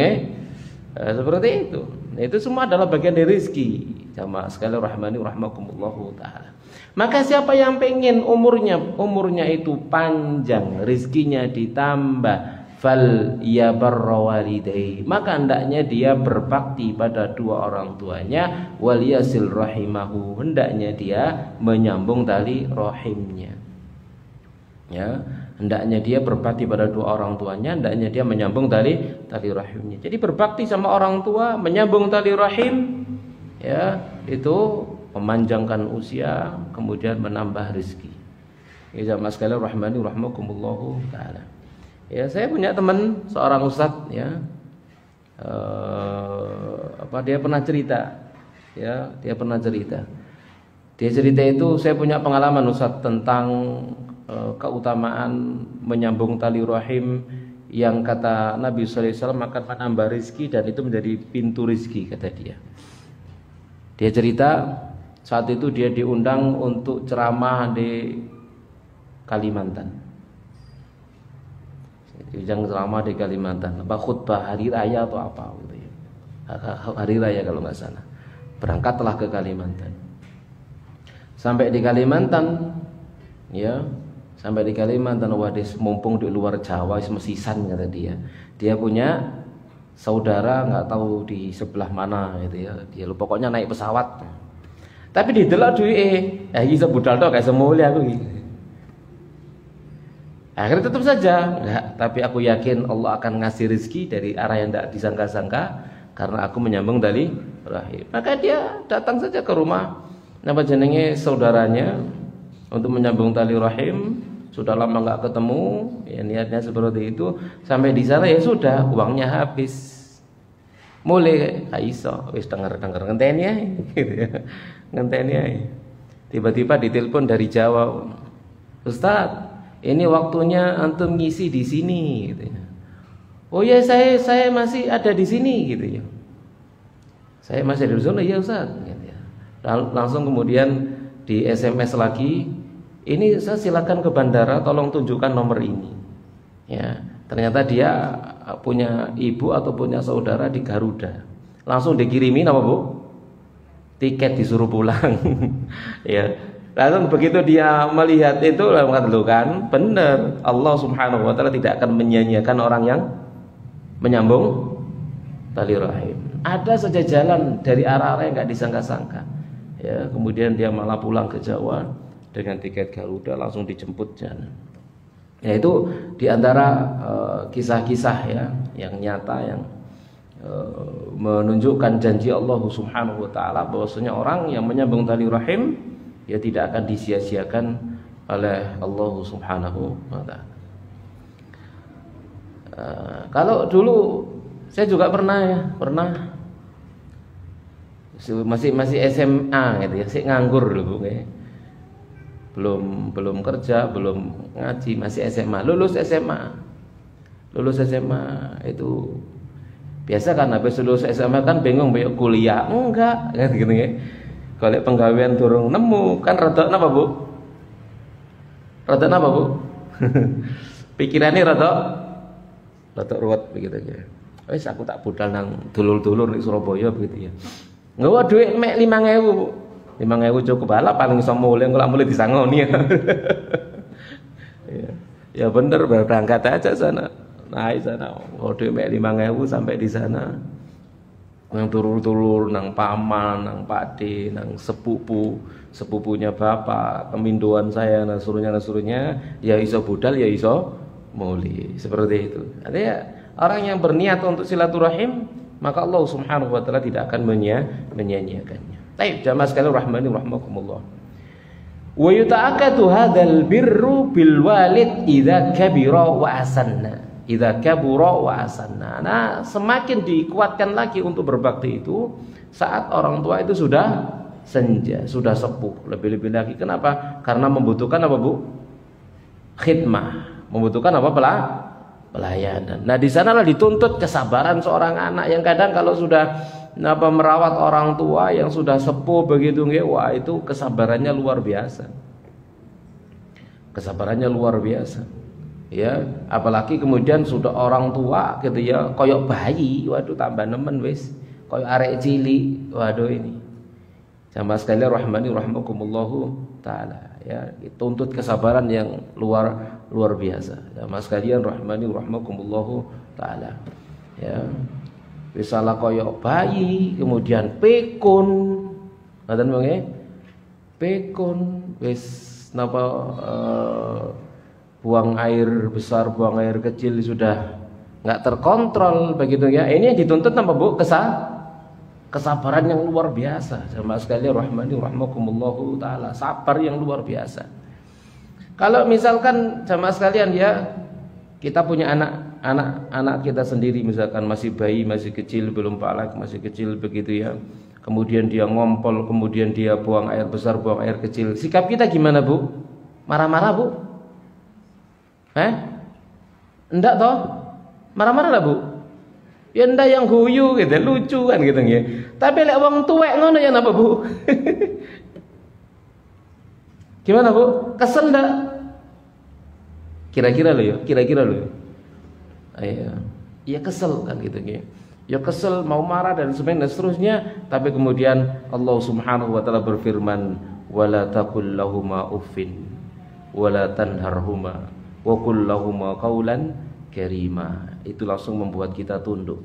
seperti itu. Itu semua adalah bagian dari rezeki. Jamaah sekalian rahmani rahmakumullahu taala. Maka siapa yang pengen umurnya itu panjang, rezekinya ditambah, fal yabarra walidayhi, maka hendaknya dia berbakti pada dua orang tuanya, wal yasil rahimahu, hendaknya dia menyambung tali rahimnya. Ya, hendaknya dia berbakti pada dua orang tuanya, hendaknya dia menyambung tali rahimnya. Jadi berbakti sama orang tua, menyambung tali rahim, ya, itu memanjangkan usia, kemudian menambah rezeki. Ya, jamaah sekalian rahmani rahmakumullahu taala. Ya, saya punya teman seorang ustadz, ya, dia pernah cerita, ya, dia cerita itu, saya punya pengalaman ustadz tentang keutamaan menyambung tali rahim yang kata Nabi sallallahu alaihi wasallam akan menambah rezeki dan itu menjadi pintu rezeki, kata dia. Dia cerita saat itu dia diundang untuk ceramah di Kalimantan. Yang ceramah di Kalimantan, apa khutbah hari raya atau apa gitu ya. Hari raya kalau nggak salah. Berangkatlah ke Kalimantan. Sampai di Kalimantan, ya, wadis mumpung di luar Jawa mesisan, kata dia. Dia punya saudara nggak tahu di sebelah mana gitu ya. Dia pokoknya naik pesawat. Tapi di delok duwike, iki sebudal tok kayak semule aku iki. Akhirnya tetap saja enggak, tapi aku yakin Allah akan ngasih rezeki dari arah yang tidak disangka-sangka karena aku menyambung tali rahim. Maka dia datang saja ke rumah nama jenenge saudaranya untuk menyambung tali rahim. Sudah lama enggak ketemu, ya niatnya seperti itu. Sampai di sana ya sudah, uangnya habis. Mulai iso wis denger ngenteni ae gitu ya. Ngenteni ae. Tiba-tiba ditelepon dari Jawa. Ustaz, ini waktunya antum ngisi di sini gitu ya. Oh ya, saya masih ada di sini gitu ya. Saya masih ada di sana, ya Ustaz gitu ya. Langsung kemudian di SMS lagi, ini saya silakan ke bandara, tolong tunjukkan nomor ini. Ya, ternyata dia punya ibu atau punya saudara di Garuda. Langsung dikirimin apa Bu? Tiket, disuruh pulang. Ya. Lalu begitu dia melihat itu, lalu mengatakan, benar, Allah Subhanahu wa taala tidak akan menyia-nyiakan orang yang menyambung tali rahim. Ada saja jalan dari arah-arah yang enggak disangka-sangka. Ya, kemudian dia malah pulang ke Jawa dengan tiket Garuda, langsung dijemput jalan. Ya, itu diantara kisah-kisah ya yang nyata yang menunjukkan janji Allah Subhanahu wa taala bahwasanya orang yang menyambung tali rahim ya tidak akan disia-siakan oleh Allah Subhanahu wa taala. Kalau dulu saya juga pernah masih SMA gitu ya, sih nganggur dulu ya. Belum kerja, belum ngaji, masih SMA. Lulus SMA itu biasa kan, habis lulus SMA kan bingung mau kuliah enggak kan gitu ya. Kalau penggawean durung nemu kan rada napa Bu? Pikirannya rada ruwet begitu ya. Wis aku tak budal nang dulur-dulur di Surabaya begitu ya. Nggawa duit mek 5.000. 5.000 cukup ala paling iso mulih kok mulih disangoni. Ya bener berangkat aja sana. Naik sana. Oh duit mek 5.000 sampai di sana. Nang dulur-dulur, nang paman, nang pakde, nang sepupunya bapak, keminduan saya, nasurunya, ya iso budal, ya iso muli, seperti itu. Artinya orang yang berniat untuk silaturahim, maka Allah Subhanahu wa taala tidak akan menyia-nyiakannya. Baik, jamaah sekalian rahmani rahimakumullah. Wa yuta'akkadu hadzal birru bil walid idza kabira wa asanna. Idza kabura wa asanna. Nah, semakin dikuatkan lagi untuk berbakti itu saat orang tua itu sudah senja, sudah sepuh. Lebih-lebih lagi kenapa? Karena membutuhkan apa, Bu? Khidmah. Membutuhkan apa? Pelayanan. Nah, di sanalah dituntut kesabaran seorang anak yang kadang kalau sudah merawat orang tua yang sudah sepuh begitu nggih, wah itu kesabarannya luar biasa. Kesabarannya luar biasa. Ya, apalagi kemudian sudah orang tua gitu ya, koyok bayi, waduh tambah nemen wis, koyok arek cilik, waduh ini. Jamaah sekalian rahmani rahimakumullahu taala, ya, tuntut kesabaran yang luar biasa. Jamaah sekalian rahmani rahimakumullahu taala. Ya. Misalnya koyok bayi, kemudian pekun, ngoten mengke? Pekun wis napa buang air besar, buang air kecil sudah nggak terkontrol begitu ya. Ini yang dituntut apa, Bu? Kesabaran yang luar biasa. Jamaah sekalian rahmani rahimakumullahu taala, sabar yang luar biasa. Kalau misalkan jamaah sekalian ya, kita punya anak kita sendiri misalkan masih bayi, masih kecil, belum balik, masih kecil begitu ya. Kemudian dia ngompol, kemudian dia buang air besar, buang air kecil. Sikap kita gimana, Bu? Marah-marah, Bu? Enggak toh? Marah-marah lah, Bu. Ya ndak yang guyu gitu, lucu kan gitu ya. Tapi lek wong tuwek ngono ya napa, Bu? Gimana, Bu? Kesel ndak? Kira-kira lo ya, Ayo. Ya kesel kan gitu ya. Ya kesel, mau marah dan sebagainya dan seterusnya, tapi kemudian Allah Subhanahu wa taala berfirman, "Wala taqul lahumā uffin wala tanharhumā wa qul lahumā qawlan karīmā." Itu langsung membuat kita tunduk.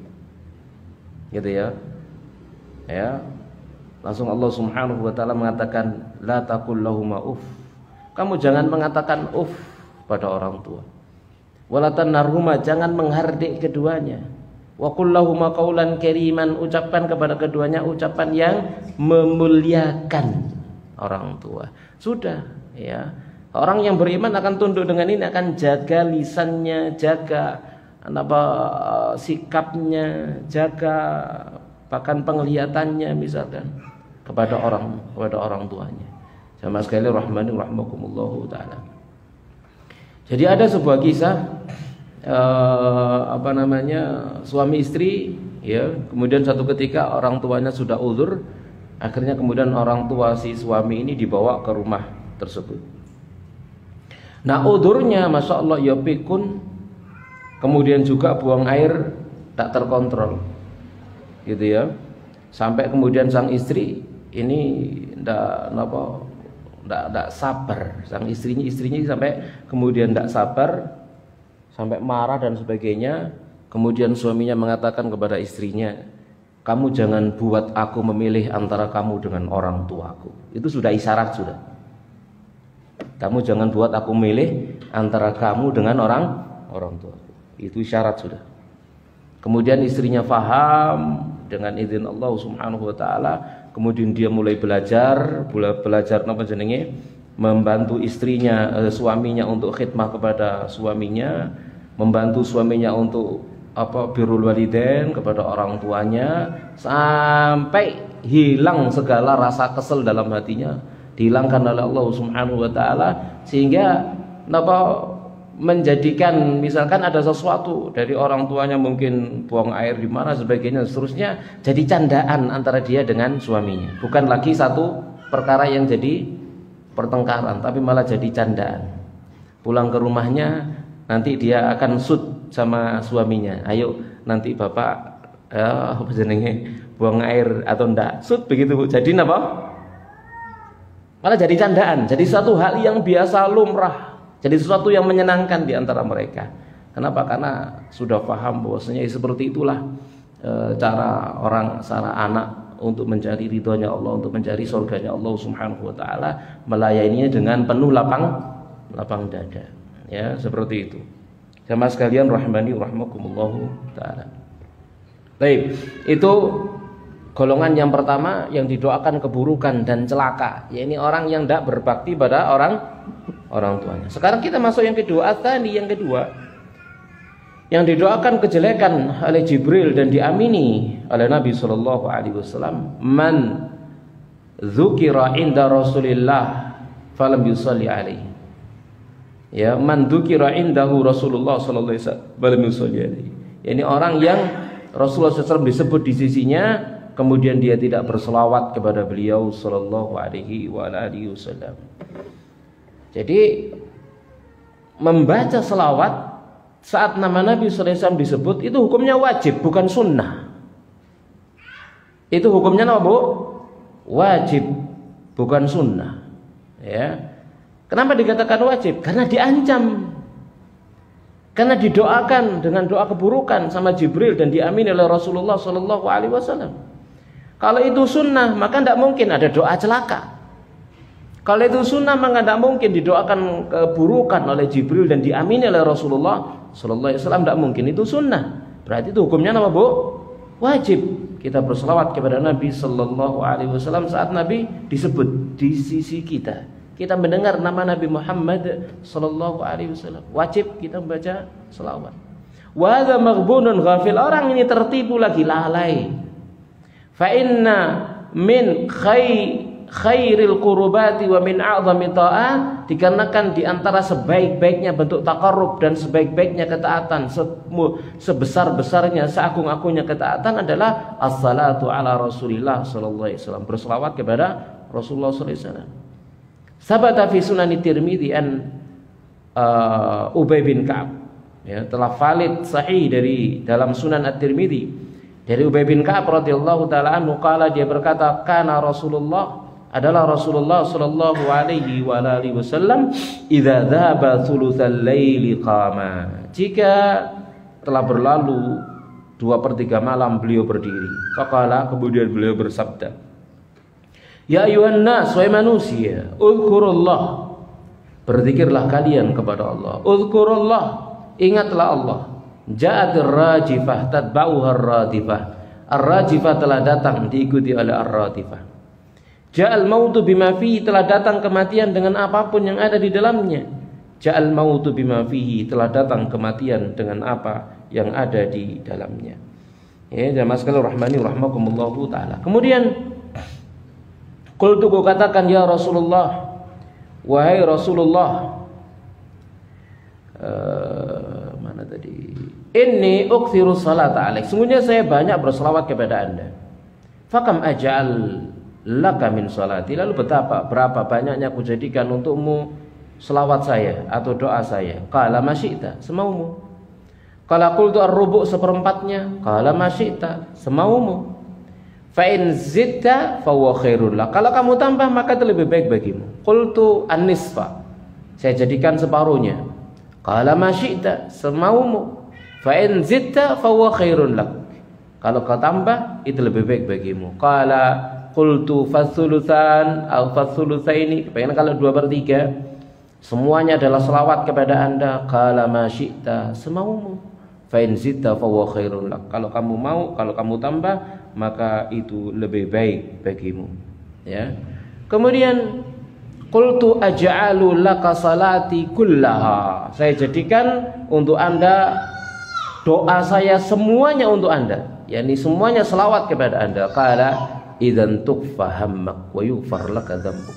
Gitu ya. Ya. Langsung Allah Subhanahu wa taala mengatakan, "La taqul lahumā uff." Kamu jangan mengatakan uff pada orang tua. Wala tanharhumā, jangan menghardik keduanya. Wa qul lahumā qawlan karīman, ucapkan kepada keduanya ucapan yang memuliakan orang tua. Sudah, ya. Orang yang beriman akan tunduk dengan ini, akan jaga lisannya, jaga sikapnya, jaga bahkan penglihatannya misalkan kepada orang tuanya. Sama sekali rahmani rahimakumullahu taala. Jadi ada sebuah kisah suami istri ya, kemudian satu ketika orang tuanya sudah uzur, akhirnya kemudian orang tua si suami ini dibawa ke rumah tersebut. Nah udurnya Masya Allah ya pikun, kemudian juga buang air tak terkontrol gitu ya, sampai kemudian sang istri ini ndak sabar, sang istrinya sampai kemudian ndak sabar, sampai marah dan sebagainya. Kemudian suaminya mengatakan kepada istrinya, "Kamu jangan buat aku memilih antara kamu dengan orang tuaku." Itu sudah isyarat sudah. Kamu jangan buat aku milih antara kamu dengan orang tua. Itu isyarat sudah. Kemudian istrinya faham dengan izin Allah Subhanahu wa taala, kemudian dia mulai belajar membantu suaminya untuk khidmah kepada suaminya, membantu suaminya untuk birrul walidain kepada orang tuanya, sampai hilang segala rasa kesel dalam hatinya, dihilangkan oleh Allah Subhanahu wa taala, sehingga menjadikan misalkan ada sesuatu dari orang tuanya, mungkin buang air di mana sebagainya seterusnya, jadi candaan antara dia dengan suaminya, bukan lagi satu perkara yang jadi pertengkaran, tapi malah jadi candaan. Pulang ke rumahnya nanti dia akan sud sama suaminya. Ayo nanti bapak apa jenenge buang air atau ndak sud begitu Bu. Jadi apa? Malah jadi candaan, jadi satu hal yang biasa lumrah, jadi sesuatu yang menyenangkan di antara mereka. Kenapa? Karena sudah paham bahwasanya seperti itulah cara anak untuk mencari ridhonya Allah, untuk mencari surganya Allah Subhanahu wa taala, melayaninya dengan penuh lapang dada. Ya, seperti itu. Jamaah sekalian rahimani rahimakumullah taala. Baik, itu golongan yang pertama yang didoakan keburukan dan celaka, yaitu orang yang tidak berbakti pada orang tuanya. Sekarang kita masuk yang kedua, yang kedua. Yang didoakan kejelekan oleh Jibril dan diamini oleh Nabi sallallahu alaihi wasallam, man dzukira inda Rasulillah falam yusalli alaihi. Ya, man dzukira indahu Rasulullah sallallahu alaihi wasallam falam yusalli alaihi. Yani orang yang Rasulullah SAW disebut di sisinya, kemudian dia tidak berselawat kepada beliau sallallahu alaihi wasallam. Jadi membaca selawat saat nama Nabi SAW disebut itu hukumnya wajib, bukan sunnah. Itu hukumnya apa Bu? Wajib, bukan sunnah. Ya. Kenapa dikatakan wajib? Karena diancam, karena didoakan dengan doa keburukan sama Jibril dan diamini oleh Rasulullah SAW. Kalau itu sunnah maka tidak mungkin ada doa celaka. Kalau itu sunnah maka tidak mungkin didoakan keburukan oleh Jibril dan diamini oleh Rasulullah sallallahu alaihi wasallam, tidak mungkin itu sunnah. Berarti itu hukumnya apa Bu? Wajib. Kita berselawat kepada Nabi sallallahu alaihi wasallam saat Nabi disebut di sisi kita. Kita mendengar nama Nabi Muhammad sallallahu alaihi wasallam, wajib kita membaca selawat. Wa hadza maghbunun ghafil, orang ini tertipu lagi lalai. Fa inna min khairil qurbati wa min a'zami ta'at, dikarenakan di antara sebaik-baiknya bentuk takarrub dan sebaik-baiknya ketaatan, sebesar-besarnya, seagung-agungnya ketaatan adalah as-salatu ala Rasulillah sallallahu alaihi wasallam, berselawat kepada Rasulullah sallallahu alaihi wasallam. Sabata fi Sunan Tirmidzi an Ubay bin Ka'ab, ya, telah valid sahih dari dalam Sunan At-Tirmidzi dari Ubay bin Ka'ab radhiyallahu taala anhu, qala, dia berkata, kana Rasulullah, adalah Rasulullah sallallahu alaihi wasallam, idza dzaba thulutsal laili qama, jika telah berlalu 2/3 malam beliau berdiri. Faqala, kemudian beliau bersabda, ya ayuhan nas, wahai manusia, uzkurullah, berzikirlah kalian kepada Allah. Uzkurullah, ingatlah Allah. Ja'atir rajifah tatba'uha ar-radifah, ar-rajifah telah datang diikuti oleh ar-radifah. Ja'al mautu bima fihi, telah datang kematian dengan apapun yang ada di dalamnya. Ja'al mautu bima fihi, telah datang kematian dengan apa yang ada di dalamnya. Ya, jamaah sekalian rahmani rahimakumullahu taala. Kemudian qultu, ku katakan, ya Rasulullah, wahai Rasulullah, mana tadi? Inni ukthiru salata alaik, sungguhnya saya banyak berselawat kepada Anda. Fakam aj'al laka min salati, lalu berapa banyaknya aku jadikan untukmu selawat saya atau doa saya? Qala masyi'ta, semaumu. Qala qultu ar-rubu', seperempatnya. Qala masyi'ta, semaumu. Fa in zidta fa huwa khairul lak, kalau kamu tambah maka itu lebih baik bagimu. Qultu an-nisfa, saya jadikan separuhnya. Qala masyi'ta, semaumu. Fa in zidta fa huwa khairul lak, kalau kau tambah itu lebih baik bagimu. Qala qultu fathulutsan atau fathulutsaini, pengen kalau 2/3 semuanya adalah selawat kepada Anda. Qala ma syi'ta, semaumu. Fa in zidta fa huwa khairul lak, kalau kamu mau, kalau kamu tambah maka itu lebih baik bagimu. Ya. Kemudian qultu aj'alu laka salati kullaha, saya jadikan untuk Anda doa saya semuanya untuk Anda, yakni semuanya selawat kepada Anda. Qala idzan tukfa hammak wa yughfar laka dzambuk,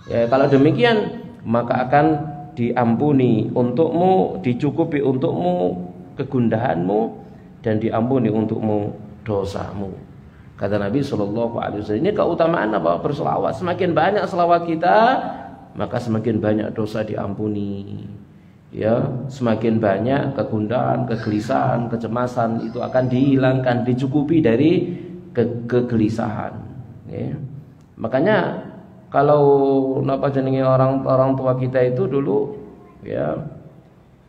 ya, kalau demikian maka akan diampuni untukmu, dicukupi untukmu kegundahanmu dan diampuni untukmu dosamu. Kata Nabi sallallahu alaihi wasallam, ini keutamaan apa? Berselawat. Semakin banyak selawat kita, maka semakin banyak dosa diampuni. ya semakin banyak kegundahan, kegelisahan, kecemasan itu akan dihilangkan, dicukupi dari kegelisahan. Ya. Makanya kalau napa jenenge orang tua kita itu dulu ya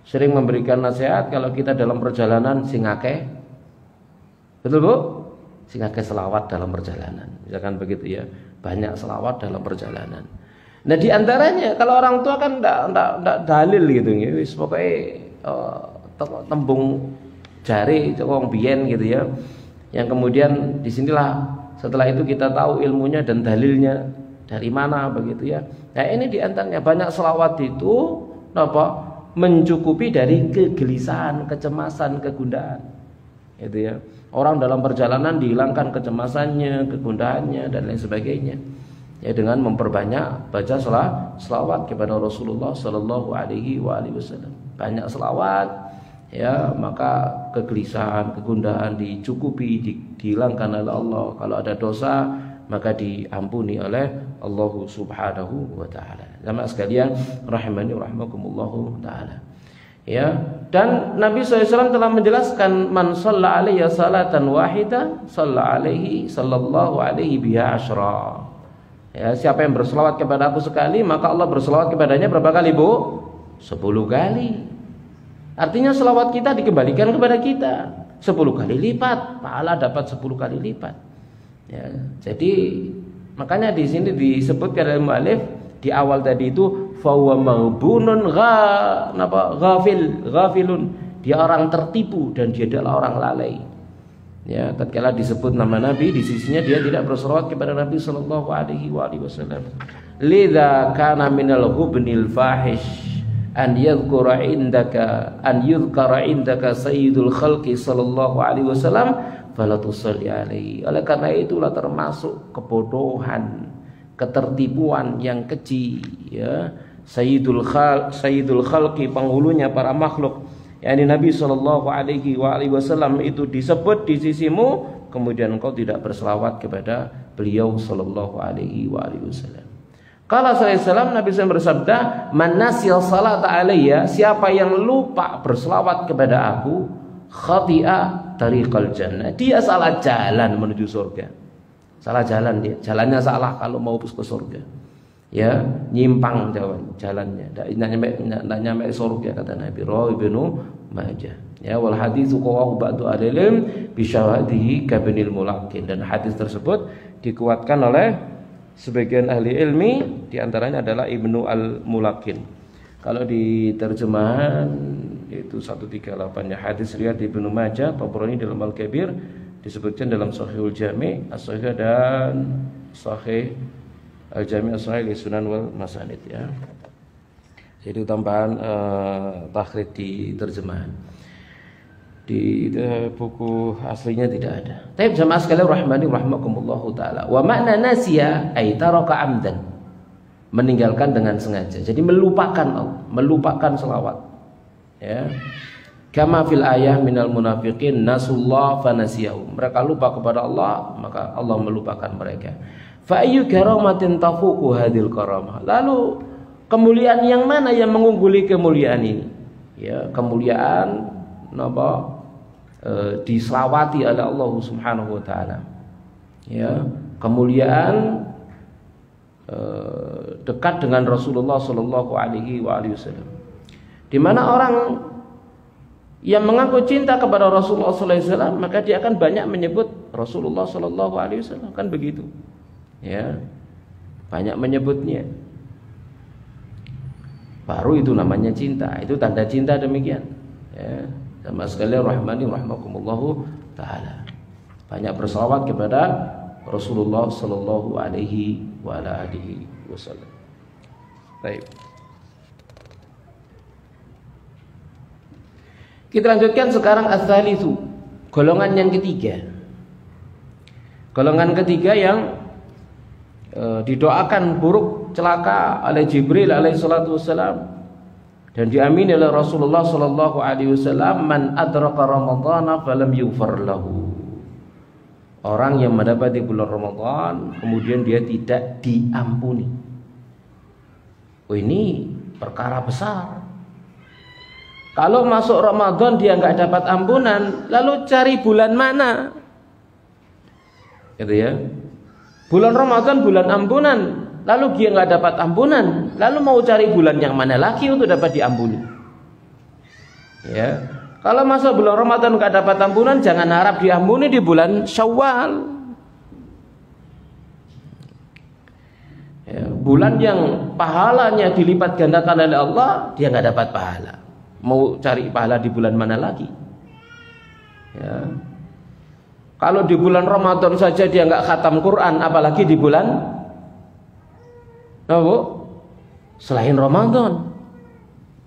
sering memberikan nasihat kalau kita dalam perjalanan sing akeh, betul Bu? Sing akeh selawat dalam perjalanan, misalkan begitu ya, banyak selawat dalam perjalanan. Nah di antaranya kalau orang tua kan ndak dalil gitu ya, wis pokoke tembung jari wong biyen gitu ya. Yang kemudian disinilah setelah itu kita tahu ilmunya dan dalilnya dari mana begitu ya. Nah ini di antaranya banyak selawat itu apa? Mencukupi dari kegelisahan, kecemasan, kegundahan. Itu ya. Orang dalam perjalanan dihilangkan kecemasannya, kegundahannya dan lain sebagainya. Ya dengan memperbanyak baca selawat kepada Rasulullah sallallahu alaihi wasallam. Banyak selawat ya, maka kegelisahan, kegundahan dicukupi, dihilangkan oleh Allah. Kalau ada dosa maka diampuni oleh Allah Subhanahu wa taala. Jamaah sekalian rahimani rahimakumullah taala. Ya, dan Nabi SAW telah menjelaskan man shalla alaihi salatan wahida shalla alaihi sallallahu alaihi biha asyra. Ya, siapa yang berselawat kepada aku sekali, maka Allah berselawat kepadanya berapa kali, Bu? 10 kali. Artinya selawat kita dikembalikan kepada kita 10 kali lipat, pahala dapat 10 kali lipat. Ya, jadi makanya di sini disebutkan dalam mu'allif di awal tadi itu fahuwa maghbunun ghafilun, dia orang tertipu dan dia adalah orang lalai. Ya, tatkala disebut nama Nabi di sisinya dia tidak berselawat kepada Nabi sallallahu alaihi wasallam. Lidza kana minal ghubnil fahish an yadhkura indaka sayyidul khalqi sallallahu alaihi wasallam fala tusalli alaihi. Oleh karena itulah termasuk kebodohan, ketertipuan yang keji ya. Sayyidul khalqi, penghulunya para makhluk, yakni Nabi sallallahu alaihi wasallam itu disebut di sisimu, kemudian engkau tidak berselawat kepada beliau sallallahu alaihi wasallam. Qala sallallahu alaihi wasallam, Nabi SAW bersabda, man nasiya salata alayya, siapa yang lupa berselawat kepada aku, khati'a tariqal jannah, dia salah jalan menuju surga. Salah jalan dia, jalannya salah kalau mau ke surga. Ya, nyimpang jalannya, tidak nyampe surga kata Nabi. Rawi Ibnu Majah. Ya, wal haditsu qawahu ba'du al-ilm bi syawahidhi kabinil mulakin, dan hadis tersebut dikuatkan oleh sebagian ahli ilmi, di antaranya adalah Ibnu al-Mulakin. Kalau di terjemahan itu 138 ya, hadis riwayat Ibnu Majah, Tabrani dalam Al-Kabir, disebutkan dalam Sahihul Jami' As-Sahih dan Sahih Al-Jami' As-Sahih li Sunan wal Masanid ya. Jadi tambahan takhrij di terjemahan. Di buku aslinya tidak ada. Tapi jamaah sekalian rahimani rahimakumullahu taala. Wa makna nasiya ay taraka amdan. Meninggalkan dengan sengaja. Jadi melupakan selawat. Ya. Kama fil ayah minal munafiqin nasullah fanasiyahu. Mereka lupa kepada Allah, maka Allah melupakan mereka. Fa ayyu karamatin tafuqu hadhil karamah. Lalu kemuliaan yang mana yang mengungguli kemuliaan ini? Ya, kemuliaan diselawati oleh Allah Subhanahu wa taala. Ya, kemuliaan dekat dengan Rasulullah sallallahu alaihi wasallam. Di mana orang yang mengaku cinta kepada Rasulullah sallallahu alaihi wasallam, maka dia akan banyak menyebut Rasulullah sallallahu alaihi wasallam, kan begitu. Ya, banyak menyebutnya. Baru itu namanya cinta, itu tanda cinta demikian. Ya, sama sekalian rahmani rahimakumullahu taala. Banyak berselawat kepada Rasulullah sallallahu alaihi wasallam. Baik. Kita lanjutkan sekarang ats-tsalitsu, golongan yang ketiga. Golongan ketiga yang didoakan buruk celaka oleh Jibril alaihi salatu wassalam dan diamini oleh Rasulullah sallallahu alaihi wasallam, man adraka ramadhana falam yughfar lahu. Orang yang mendapati bulan Ramadan kemudian dia tidak diampuni. Oh, ini perkara besar. Kalau masuk Ramadan dia nggak dapat ampunan, lalu cari bulan mana? Gitu ya. Bulan Ramadan bulan ampunan, lalu dia nggak dapat ampunan, lalu mau cari bulan yang mana lagi untuk dapat diampuni? Ya. Kalau masuk bulan Ramadan nggak dapat ampunan, jangan harap diampuni di bulan Syawal. Ya, bulan yang pahalanya dilipat gandakan oleh Allah, dia nggak dapat pahala. Mau cari pahala di bulan mana lagi? Ya. Kalau di bulan Ramadan saja dia nggak khatam Quran, apalagi di bulan apa? Selain Ramadan.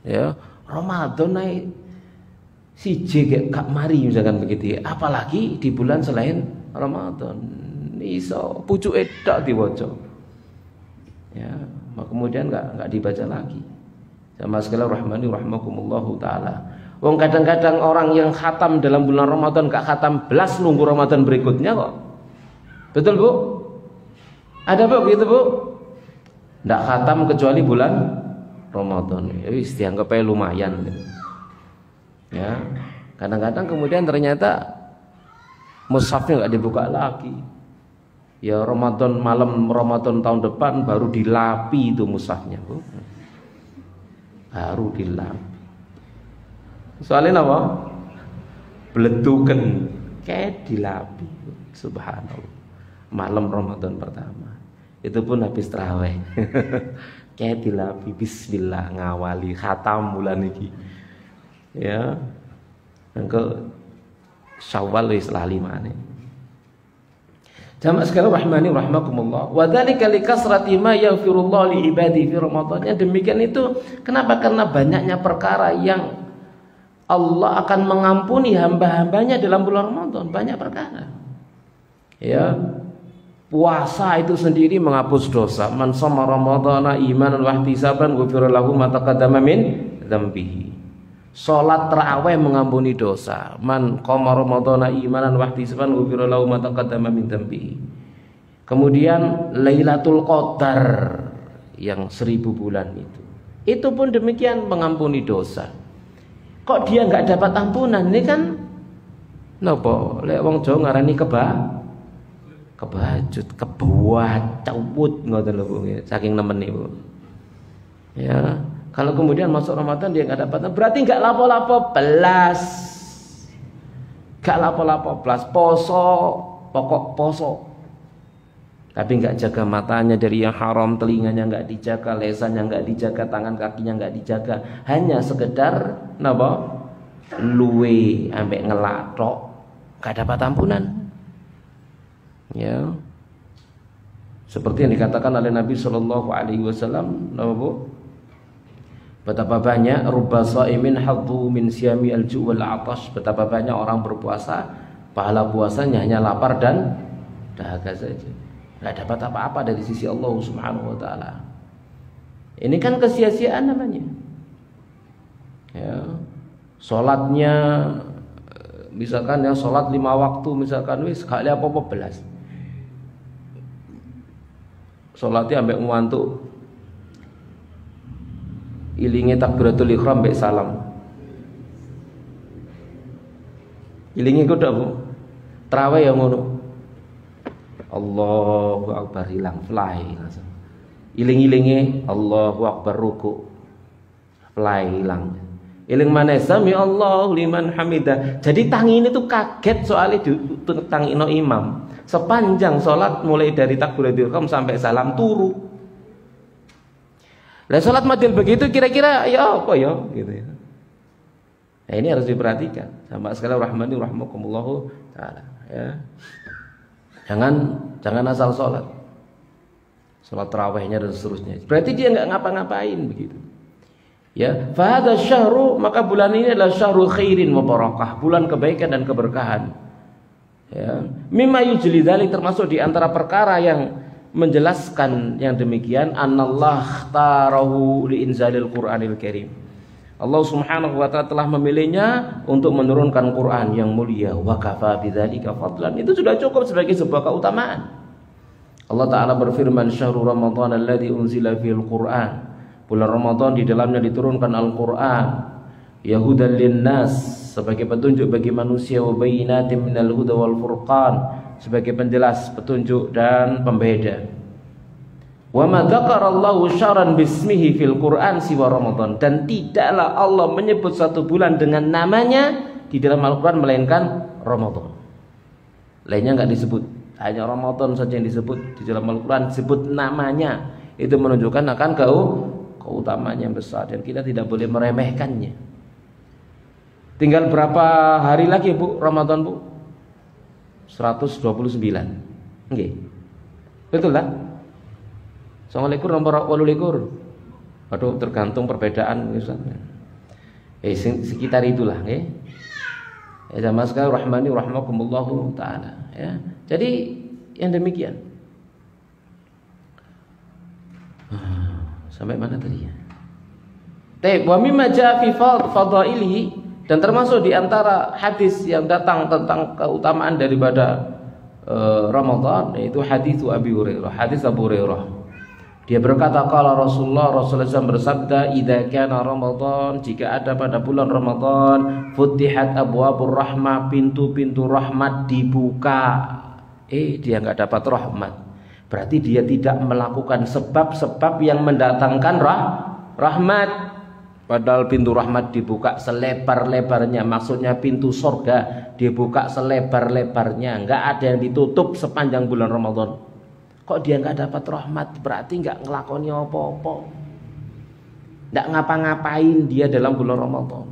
Ya, Ramadan naik siji kak mari misalkan begitu ya. Apalagi di bulan selain Ramadan. Iso pucuke tok diwaca. Ya, kemudian nggak dibaca lagi. Sama sekalian rahmani rahmakumullahu taala. Wong kadang-kadang orang yang khatam dalam bulan Ramadan gak khatam belas nunggu Ramadan berikutnya kok. Betul Bu? Ada Bu gitu Bu? Nggak khatam kecuali bulan Ramadan. Ya wis dianggap aja lumayan gitu. Ya. Kadang-kadang kemudian ternyata mushafnya nggak dibuka lagi. Ya Ramadan malam Ramadan tahun depan baru dilapi itu mushafnya Bu. Baru dilapi. Soalnya apa? Beletuken kayak dilapi. Subhanallah. Malam Ramadan pertama. Itu pun habis tarawih. Kayak dilapi bismillah ngawali khatam bulan iki. Ya. Engko Syawal wis lali maneh. Jamaah sekalian rahmani rahmakumullah. Wa dzalika likasrati ma yaghfirullah li ibadi fi Ramadan. Ya demikian itu kenapa? Karena banyaknya perkara yang Allah akan mengampuni hamba-hambanya dalam bulan Ramadan. Banyak perkara. Ya. Puasa itu sendiri menghapus dosa. Man shoma ramadhana imanan wa ihtisaban ghufira lahu ma taqaddama min dzambihi. Salat tarawih mengampuni dosa. Man qama ramadhana imanan wa ihtisaban ghufira lahu ma taqaddama min dzambihi. Kemudian Lailatul Qadar yang 1000 bulan itu. Itu pun demikian mengampuni dosa. Kok dia nggak dapat ampunan? Ini kan napa? Lek wong Jawa ngarani kebajut, kebuat, cawut ngoten lho Bu. Saking nemen niku. Ya, kalau kemudian masuk Ramadan dia nggak dapat, berarti nggak lapo-lapo belas. Nggak lapo-lapo belas, poso, pokok poso. Tapi nggak jaga matanya dari yang haram, telinganya nggak dijaga, lesannya nggak dijaga, tangan kakinya nggak dijaga, hanya sekedar napa luwe ambek ngelatok, nggak dapat ampunan. Ya, seperti yang dikatakan oleh Nabi Shallallahu Alaihi Wasallam, betapa banyak rubba shaimin haddu min siyami al-ju' wal 'atash. Betapa banyak orang berpuasa, pahala puasanya hanya lapar dan dahaga saja. Nggak dapat apa-apa dari sisi Allah Subhanahu wa taala. Ini kan kesia-siaan namanya. Ya. Salatnya misalkan ya salat 5 waktu misalkan wis gak ada apa-apa belas. Salatnya ambek ngantuk. Ilinge takbiratul ihram mbek salam. Ilinge kok ndak Bu? Tarawih ya ngono. Allahu Akbar hilang fly langsung. Iling-ilinge Allahu Akbar ruku fly hilang. Iling mana sami Allahu liman hamidah. Jadi tangi ini tuh kaget soalnya tangino imam. Sepanjang sholat mulai dari takbiratul ihram sampai salam turu. Lah sholat model begitu kira-kira ya apa ya gitu ya. Nah, ini harus diperhatikan. Sama sekali rahmani rahmakumullahu taala ya. Jangan asal sholat tarawihnya dan seterusnya. Berarti dia nggak ngapa-ngapain begitu. Ya, fahadha syahru, maka bulan ini adalah syahrul khairin wa barakah, bulan kebaikan dan keberkahan. Ya, mimma yujli dzalik, termasuk di antara perkara yang menjelaskan yang demikian, annallah tarahu li inzalil Qur'anil Karim. Allah Subhanahu wa taala telah memilihnya untuk menurunkan Quran yang mulia, wa kafa bidzalika fadlan. Itu sudah cukup sebagai sebuah keutamaan. Allah taala berfirman, syahrul ramadhan alladzi unzila fihil Qur'an. Bulan Ramadan di dalamnya diturunkan Al-Qur'an. ya hudal linnas, sebagai petunjuk bagi manusia, wa bayyinatin minal huda wal furqan, sebagai penjelas, petunjuk dan pembeda. Wa ma dzakarallahu syahran bismihi fil Qur'an siwa Ramadan, dan tidaklah Allah menyebut satu bulan dengan namanya di dalam Al-Qur'an melainkan Ramadan. Lainnya enggak disebut, hanya Ramadan saja yang disebut di dalam Al-Qur'an, disebut namanya. Itu menunjukkan akan keutamaannya yang besar dan kita tidak boleh meremehkannya. Tinggal berapa hari lagi Bu Ramadan Bu? 129. Nggih. Betul lah. 9 nomor 8. Aduh, tergantung perbedaan Ustaz. Sekitar itulah nggih. Ya jamaah sekalian rahmani rahimakumullahu taala ya. Jadi yang demikian. Sampai mana tadi ya? Wa mimma jaa fi fadhailihi, dan termasuk di antara hadis yang datang tentang keutamaan daripada Ramadan, yaitu hadis Abu Hurairah, hadis Abu Hurairah. Dia berkata, qala Rasulullah SAW bersabda, idza kana Ramadan, jika ada pada bulan Ramadan, futihat abwabur rahmah, pintu-pintu rahmat dibuka. Dia enggak dapat rahmat. Berarti dia tidak melakukan sebab-sebab yang mendatangkan rahmat. Padahal pintu rahmat dibuka selebar-lebarnya, maksudnya pintu surga dibuka selebar-lebarnya, enggak ada yang ditutup sepanjang bulan Ramadan. Kok dia enggak dapat rahmat? Berarti enggak ngelakoni apa-apa, enggak ngapa-ngapain dia dalam bulan Ramadan.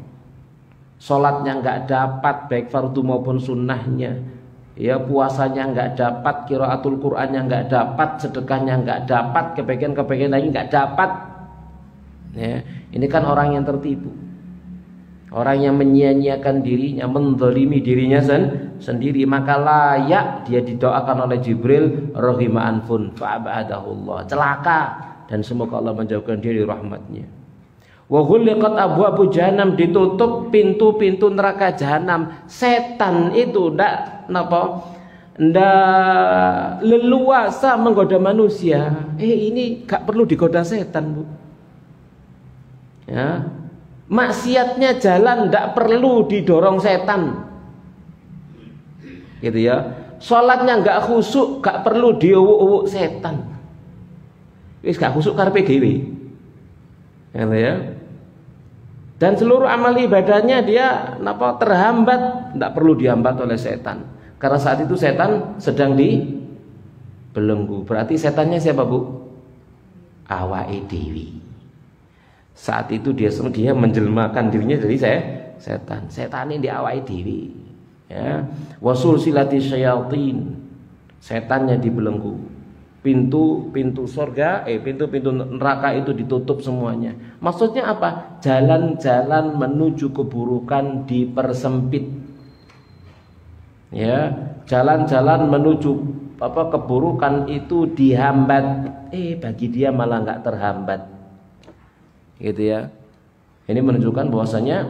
Sholatnya enggak dapat, baik fardu maupun sunnahnya. Ya, puasanya enggak dapat, qiraatul Qur'annya enggak dapat, sedekahnya enggak dapat, kebaikan-kebaikan lain enggak dapat. Ya, ini kan orang yang tertipu, orang yang menyia-nyiakan dirinya, menzalimi dirinya sendiri. Maka layak dia didoakan oleh Jibril, rahima anfun fa'abadahullah, celaka, dan semoga Allah menjauhkan dia dari rahmatnya. Wa ghulliqat abwabu jahannam, ditutup pintu-pintu neraka jahanam. Setan itu ndak leluasa menggoda manusia. Ini gak perlu digoda setan Bu. Ya, maksiatnya jalan ndak perlu didorong setan. Gitu ya. Salatnya enggak khusyuk, gak perlu diuwuk-uwuk setan. Wis gak khusyuk karepe dhewe. Gitu ya. Dan seluruh amal ibadahnya dia terhambat, ndak perlu dihambat oleh setan. Karena saat itu setan sedang dibelenggu. Berarti setannya siapa Bu? Awake dhewe. Saat itu dia menjelmakan dirinya dari setan. Setan ini awake dhewe. Ya. Wasul silati syayatin. Setannya dibelenggu. Pintu-pintu surga, pintu-pintu neraka itu ditutup semuanya. Maksudnya apa? Jalan-jalan menuju keburukan dipersempit. Ya, jalan-jalan menuju keburukan itu dihambat. Bagi dia malah enggak terhambat. Gitu ya. Ini menunjukkan bahwasanya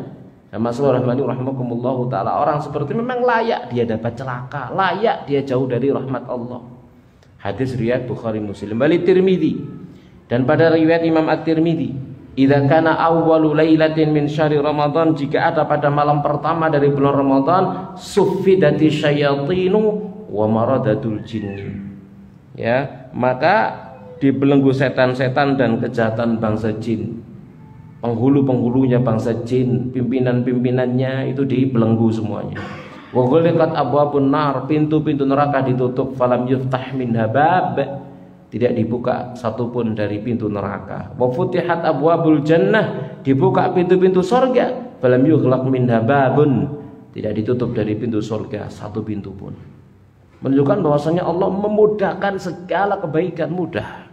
rahimakumullahu taala, orang seperti memang layak dia dapat celaka, layak dia jauh dari rahmat Allah. Hadis riwayat Bukhari Muslim. Bali Tirmidzi, dan pada riwayat Imam At-Tirmidzi, idza kana awwalu lailatin min syahri Ramadan, jika ada pada malam pertama dari bulan Ramadan, suffidati syayatinu wa maradatul jinni. Ya, maka dibelenggu setan-setan dan kejahatan bangsa jin. Penghulu-penghulunya bangsa jin, pimpinan-pimpinannya itu dibelenggu semuanya. Wa ghulqat abwabun nar, pintu-pintu neraka ditutup, falam yuftah minha bab, tidak dibuka satupun dari pintu neraka. Wa futihat abwabul jannah, dibuka pintu-pintu surga, falam yughlaq minha babun, tidak ditutup dari pintu surga satu pintu pun. Menunjukkan bahwasanya Allah memudahkan segala kebaikan, mudah.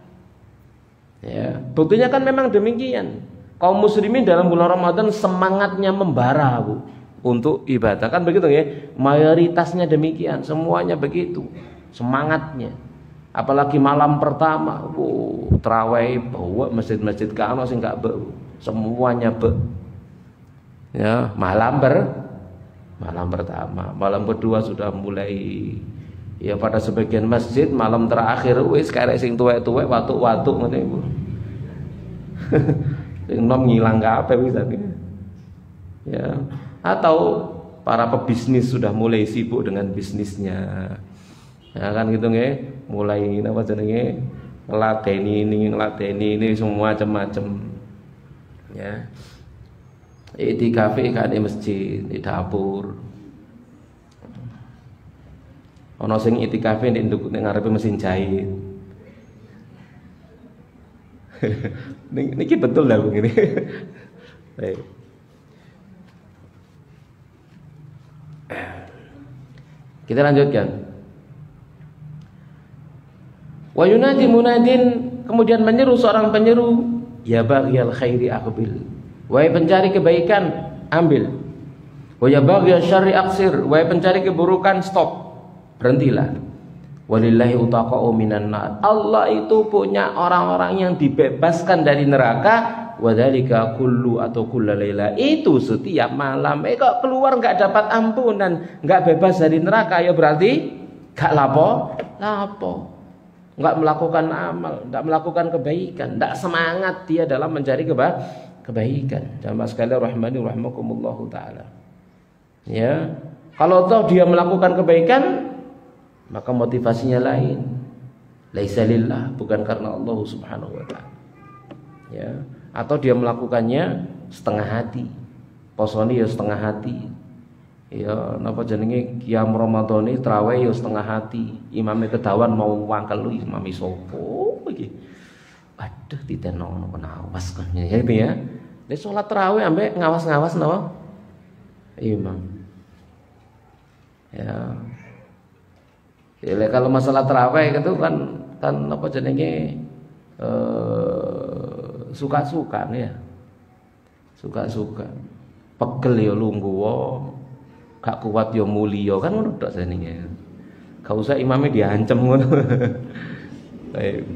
Ya, buktinya kan memang demikian. Kaum muslimin dalam bulan Ramadan semangatnya membara Bu, untuk ibadah, kan begitu ya? Mayoritasnya demikian, semuanya begitu semangatnya. Apalagi malam pertama, tarawih bawa masjid-masjid kano sing gak be, semuanya be. Ya, malam pertama, malam kedua sudah mulai. Ya, pada sebagian masjid malam terakhir wis karek sing tuwek-tuwek watuk-watuk ngene Bu. Sing nom ngilang kabeh wis tadi. Ya, atau para pebisnis sudah mulai sibuk dengan bisnisnya. Ya kan gitu nggih, mulai apa jenenge ngeladeni ini semua macam-macam. Ya. Itikaf kan di masjid, di dapur. Ono sing itikaf ning ngarepe mesin jahit. Niki betul lah begini. Baik. Kita lanjutkan. Wa yunadi munadin, kemudian menyeru seorang penyeru, ya baghiyal khairi aqbil. Wahai pencari kebaikan, ambil. Wa ya baghiyal syarri aqsir. Wahai pencari keburukan, stop. Berhentilah. Walillahi utaqa'u minan nar. Allah itu punya orang-orang yang dibebaskan dari neraka. Wadzalika kullu atau kullalaila, itu setiap malam. Kok keluar nggak dapat ampunan, nggak bebas dari neraka, ya berarti nggak lapo, nggak melakukan amal, nggak melakukan kebaikan, nggak semangat dia dalam mencari kebaikan. Jamaah sekalian rahimani rahimakumullahu taala. Ya, kalau toh dia melakukan kebaikan, maka motivasinya lain. Laisa lillah, bukan karena Allah Subhanahu wa taala. Ya. Atau dia melakukannya setengah hati, posoni ya setengah hati, ya napa jenenge qiyam Ramadhani traweh ya setengah hati, imame kedawan mau wangkel imami sopo iki, aduh ditenono penawas kan ya itu ya. Nek salat traweh ambek ngawas-ngawas napa imam ya. Ya kalau masalah traweh itu kan apa jenenge suka-suka ya, suka-suka, pegel ya lungguh, gak kuat ya mulia kan ngono tok senenge. Gak usah imamnya diancam ngono. Baik.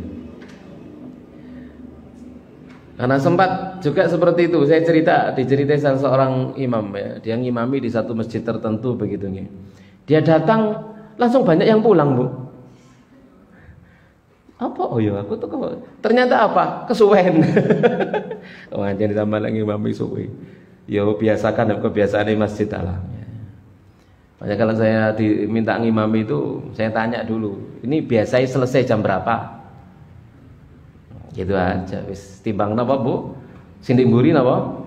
Karena sempat juga seperti itu, saya diceritai salah seorang imam ya, dia ngimami di satu masjid tertentu begitu nih. Dia datang langsung banyak yang pulang, Bu. Apa? Oh ya, aku tuh ternyata apa? Kesuwen. Oh, anjir ditambah lagi mami suwe. Ya biasakan kebiasaan di masjid lah. Makanya kalau saya diminta ngimami itu, saya tanya dulu, ini biasanya selesai jam berapa? Gitu aja. Wis timbang napa, Bu? Sindik mburi napa?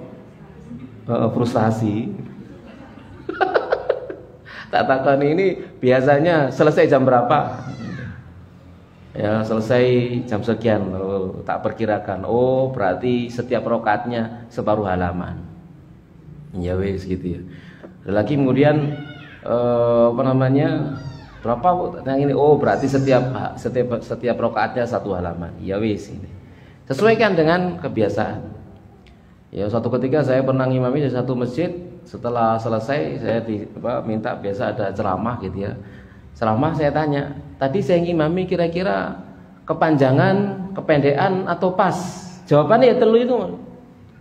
Frustasi. Tak takoni ini biasanya selesai jam berapa? Ya selesai jam sekian, tak perkirakan. Oh berarti setiap rakaatnya separuh halaman. Ya wes gitu ya. Lagi kemudian apa namanya berapa? Yang ini oh berarti setiap rakaatnya satu halaman. Ya wes ini. Sesuaikan dengan kebiasaan. Ya suatu ketika saya pernah ngimami di satu masjid. Setelah selesai saya minta biasa ada ceramah gitu ya. Ceramah saya tanya, tadi saya ngimami kira-kira kepanjangan, kependekan atau pas? Jawabannya ya telu itu.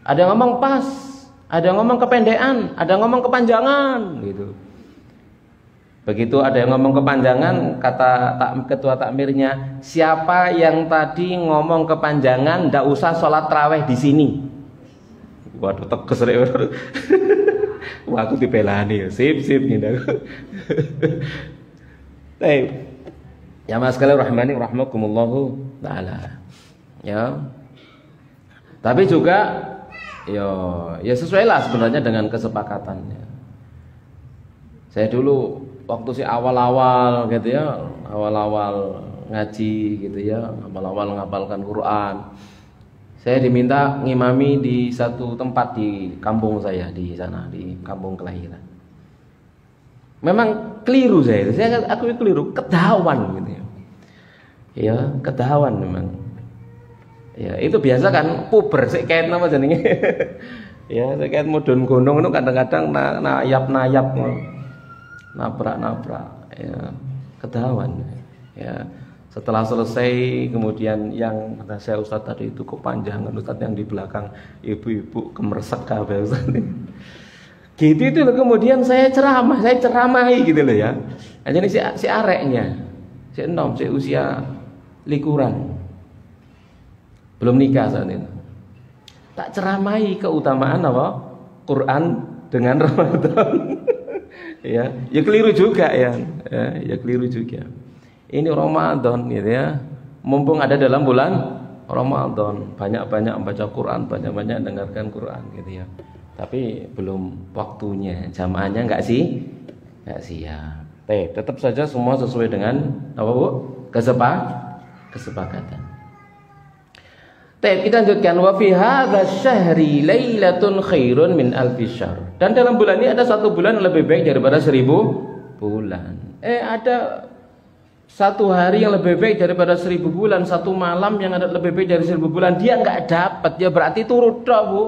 Ada yang ngomong pas, ada yang ngomong kependekan, ada yang ngomong kepanjangan gitu. Begitu ada yang ngomong kepanjangan, kata ketua takmirnya, siapa yang tadi ngomong kepanjangan ndak usah sholat tarawih di sini. Waduh tegas rek. Wah aku dibelani ya, sip gitu. Baik. Ya mas sekalian rahmani rahmakumullahu taala. Ya. Tapi juga ya sesuai lah sebenarnya dengan kesepakatannya. Saya dulu waktu awal-awal gitu ya, awal-awal ngaji gitu ya, awal-awal ngapalkan Quran. Saya diminta ngimami di satu tempat di kampung saya di sana, di kampung kelahiran. Memang keliru saya akui keliru, kedawan gitu ya. Ya, kedawan memang. Ya, itu biasa kan puber sik kayak nama jenenge. Ya, sik kayak mudhun gunung itu kadang-kadang nayap-nayap nabrak-nabrak ya, kedawan. Ya. Setelah selesai kemudian yang kata saya Ustaz tadi itu kepanjangan, Ustaz yang di belakang ibu-ibu kemersek kabeh Ustaz. Gitu itu loh, kemudian saya ceramahi gitu loh ya. Jadi si areknya, si enom, si usia likuran, belum nikah saat itu. Tak ceramahi keutamaan apa? Quran dengan Ramadan. Ya keliru juga ya keliru juga. Ini Ramadan gitu ya. Mumpung ada dalam bulan Ramadan, banyak-banyak membaca Quran, banyak-banyak dengarkan Quran gitu ya. Tapi belum waktunya, jamaahnya enggak siap. Tetap saja semua sesuai dengan apa Bu? Kesepakatan. Kita lanjutkan, wa fi hadzal syahri lailatun khairun min alfi syahr. Dan dalam bulan ini ada satu bulan yang lebih baik daripada 1000 bulan. Ada satu hari yang lebih baik daripada 1000 bulan, satu malam yang ada lebih baik dari 1000 bulan. Dia enggak dapat, ya berarti turut tok, Bu.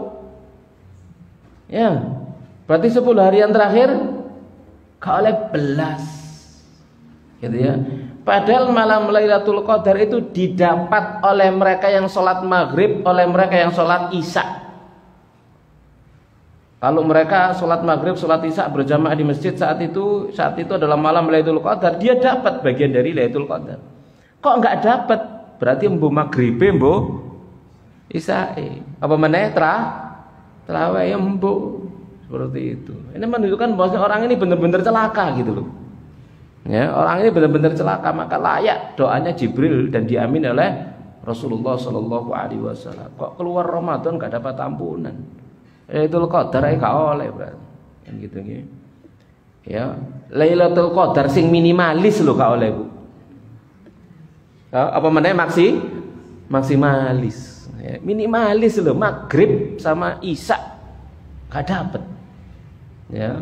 Ya. Berarti 10 hari yang terakhir kau oleh belas. Gitu ya. Padahal malam Lailatul Qadar itu didapat oleh mereka yang sholat maghrib, oleh mereka yang sholat isya. Kalau mereka sholat maghrib, sholat isya berjamaah di masjid saat itu adalah malam Lailatul Qadar, dia dapat bagian dari Lailatul Qadar. Kok enggak dapat? Berarti mbo maghrib, mbo isya. Apa meneh terawih mbo. Seperti itu. Ini menunjukkan bahwa orang ini benar-benar celaka gitu loh. Ya, orang ini benar-benar celaka, maka layak doanya Jibril dan diamin oleh Rasulullah Shallallahu Alaihi Wasallam. Kok keluar Ramadan gak dapat ampunan? Lailatul Qadar gak oleh berarti. Kan gitu nggih. Ya, Lailatul Qadar sing minimalis lho gak oleh, Bu. Apa meneh maksimalis. Ya, minimalis lho, maghrib sama isya gak dapat. Ya,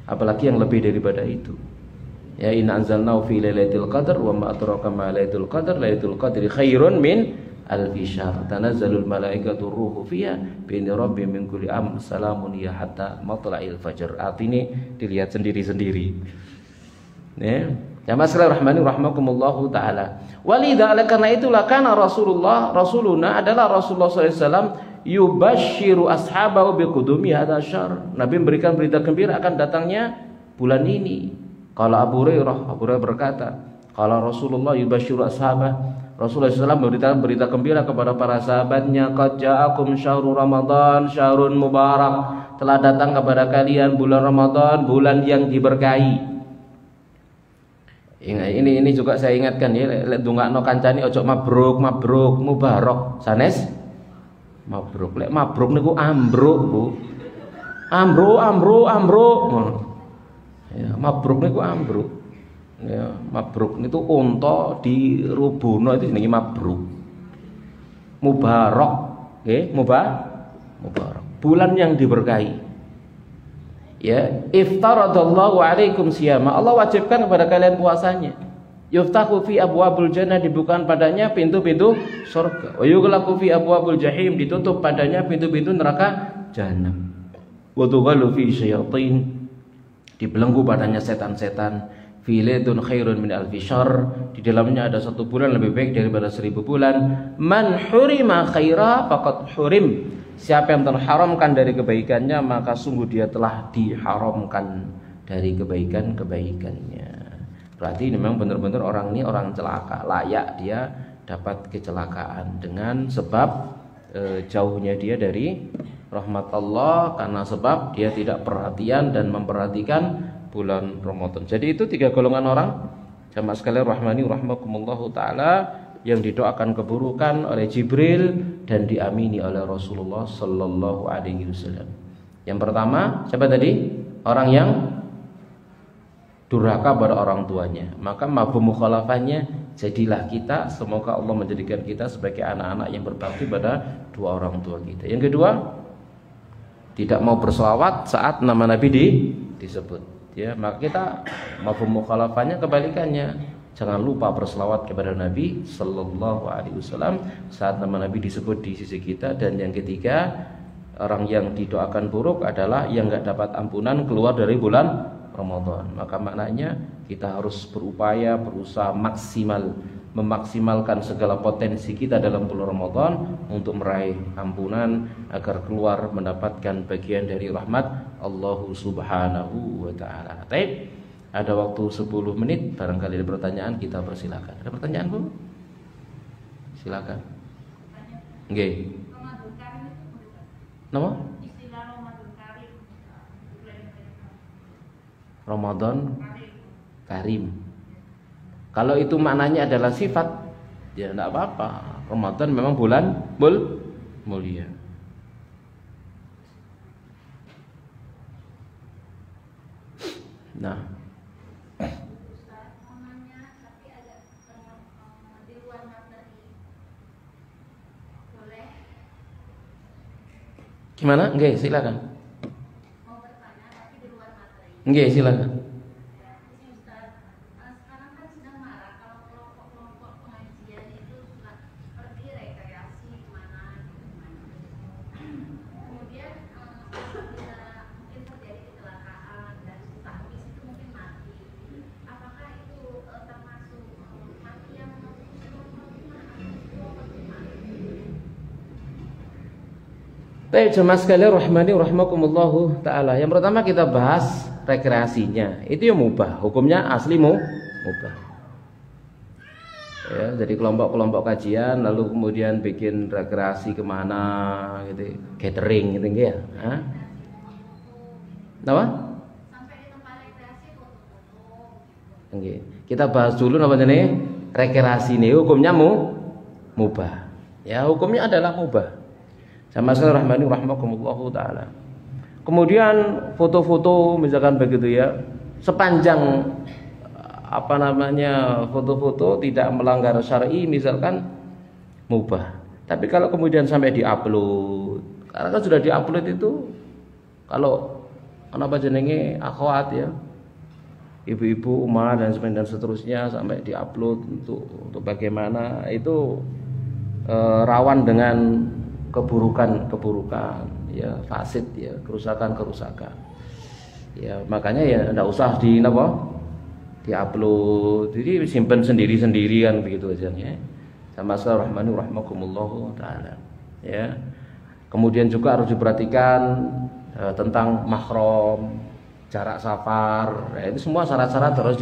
apalagi yang lebih daripada itu. Ya, inna anzalnahu fi lailatul qadar wa ma adraka ma lailatul qadar, lailatul qadri khairun min alfi syahr, tanazzalul malaikatu ruhu fiha bi idzni rabbihim min kulli amr, salamun ya hatta matla'il fajr. Artinya dilihat sendiri-sendiri. Ya, jamaah sekalian rahmani rahmakumullahu taala. Walidha, karena itulah kana rasuluna adalah Rasulullah sallallahu alaihi wasallam yubashshiru ashabahu biqudumi hadzal syahr. Nabi memberikan berita gembira akan datangnya bulan ini. Kalau Abu Hurairah berkata, kalau Rasulullah yubashshiru ashabah, Rasulullah SAW memberikan berita gembira kepada para sahabatnya, qad ja'akum syahrul ramadan syahrun mubarak, telah datang kepada kalian bulan Ramadan, bulan yang diberkahi. Ini juga saya ingatkan ya, lek ndongakno kancane ojo mabruk mubarak sanes mabruk. Lek mabruk niku ambruk, Bu. Ambruk. Ya, mabruk niku ambruk. Ya, mabruk itu unta dirubuhno itu jenenge mabruk. Mubarak, nggih, mubarak. Bulan yang diberkahi. Ya, iftaradallahu alaikum siyama. Allah wajibkan kepada kalian puasanya. Yuftahu fi abwabul jannah, dibukakan padanya pintu-pintu surga. Wa yughlaqu fi abwabul jahim, ditutup padanya pintu-pintu neraka jahanam. Wa tughallu fi syayatin, dibelenggu padanya setan-setan. Fi lailun khairun min alfi syahr, di dalamnya ada satu bulan lebih baik daripada 1000 bulan. Man hurima khaira faqad hurim, siapa yang terharamkan dari kebaikannya maka sungguh dia telah diharamkan dari kebaikan-kebaikannya. Berarti memang benar-benar orang ini orang celaka, layak dia dapat kecelakaan dengan sebab jauhnya dia dari rahmat Allah, karena sebab dia tidak perhatian dan memperhatikan bulan Ramadan. Jadi itu 3 golongan orang, jamaah sekalian rahmani rahmakumullahu taala, yang didoakan keburukan oleh Jibril dan diamini oleh Rasulullah sallallahu alaihi wasallam. Yang pertama, siapa tadi? Orang yang durhaka pada orang tuanya. Maka mafhum mukhalafahnya, jadilah kita, semoga Allah menjadikan kita sebagai anak-anak yang berbakti pada dua orang tua kita. Yang kedua, tidak mau berselawat saat nama Nabi disebut. Ya, maka kita mafhum mukhalafahnya kebalikannya. Jangan lupa berselawat kepada Nabi sallallahu alaihi wasallam saat nama Nabi disebut di sisi kita. Dan yang ketiga, orang yang didoakan buruk adalah yang enggak dapat ampunan keluar dari bulan Ramadan. Maka maknanya kita harus berusaha memaksimalkan segala potensi kita dalam bulan Ramadan untuk meraih ampunan agar keluar mendapatkan bagian dari rahmat Allah Subhanahu wa taala. Baik, ada waktu 10 menit, barangkali ada pertanyaan, kita persilakan. Ada pertanyaan, Bu? Silakan. Nggih. Nama? Ramadan Karim. Kalau itu maknanya adalah sifat, ya tidak apa-apa. Ramadan memang bulan mulia. Nah, gimana? Nggih, silakan. Nggih, silakan. Baik, jemaah sekalian rahmani rahimakumullahu taala. Yang pertama kita bahas rekreasinya. Itu yang mubah, hukumnya asli mubah. Ya, jadi kelompok-kelompok kajian lalu kemudian bikin rekreasi kemana gitu, catering gitu ya. Hah? Kenapa? Sampai di tempat rekreasi foto-foto. Nggih. Kita bahas dulu apa jenenge? Rekreasi ini hukumnya mubah. Ya, hukumnya adalah mubah. Sama sekali rahmani rahimakumullahu taala. Kemudian foto-foto misalkan begitu ya, sepanjang foto-foto tidak melanggar syar'i misalkan mubah. Tapi kalau kemudian sampai diupload, karena kan sudah diupload itu, kalau jenenge akhwat ya, ibu-ibu, umah dan seterusnya sampai diupload untuk bagaimana itu rawan dengan keburukan ya, fasid ya, kerusakan ya, makanya ya enggak usah diupload, jadi simpen sendiri kan begitu aja ya. Sama sekali rahmani rahimakumullahu taala ya. Kemudian juga harus diperhatikan tentang mahram, jarak safar ya, itu semua syarat-syarat harus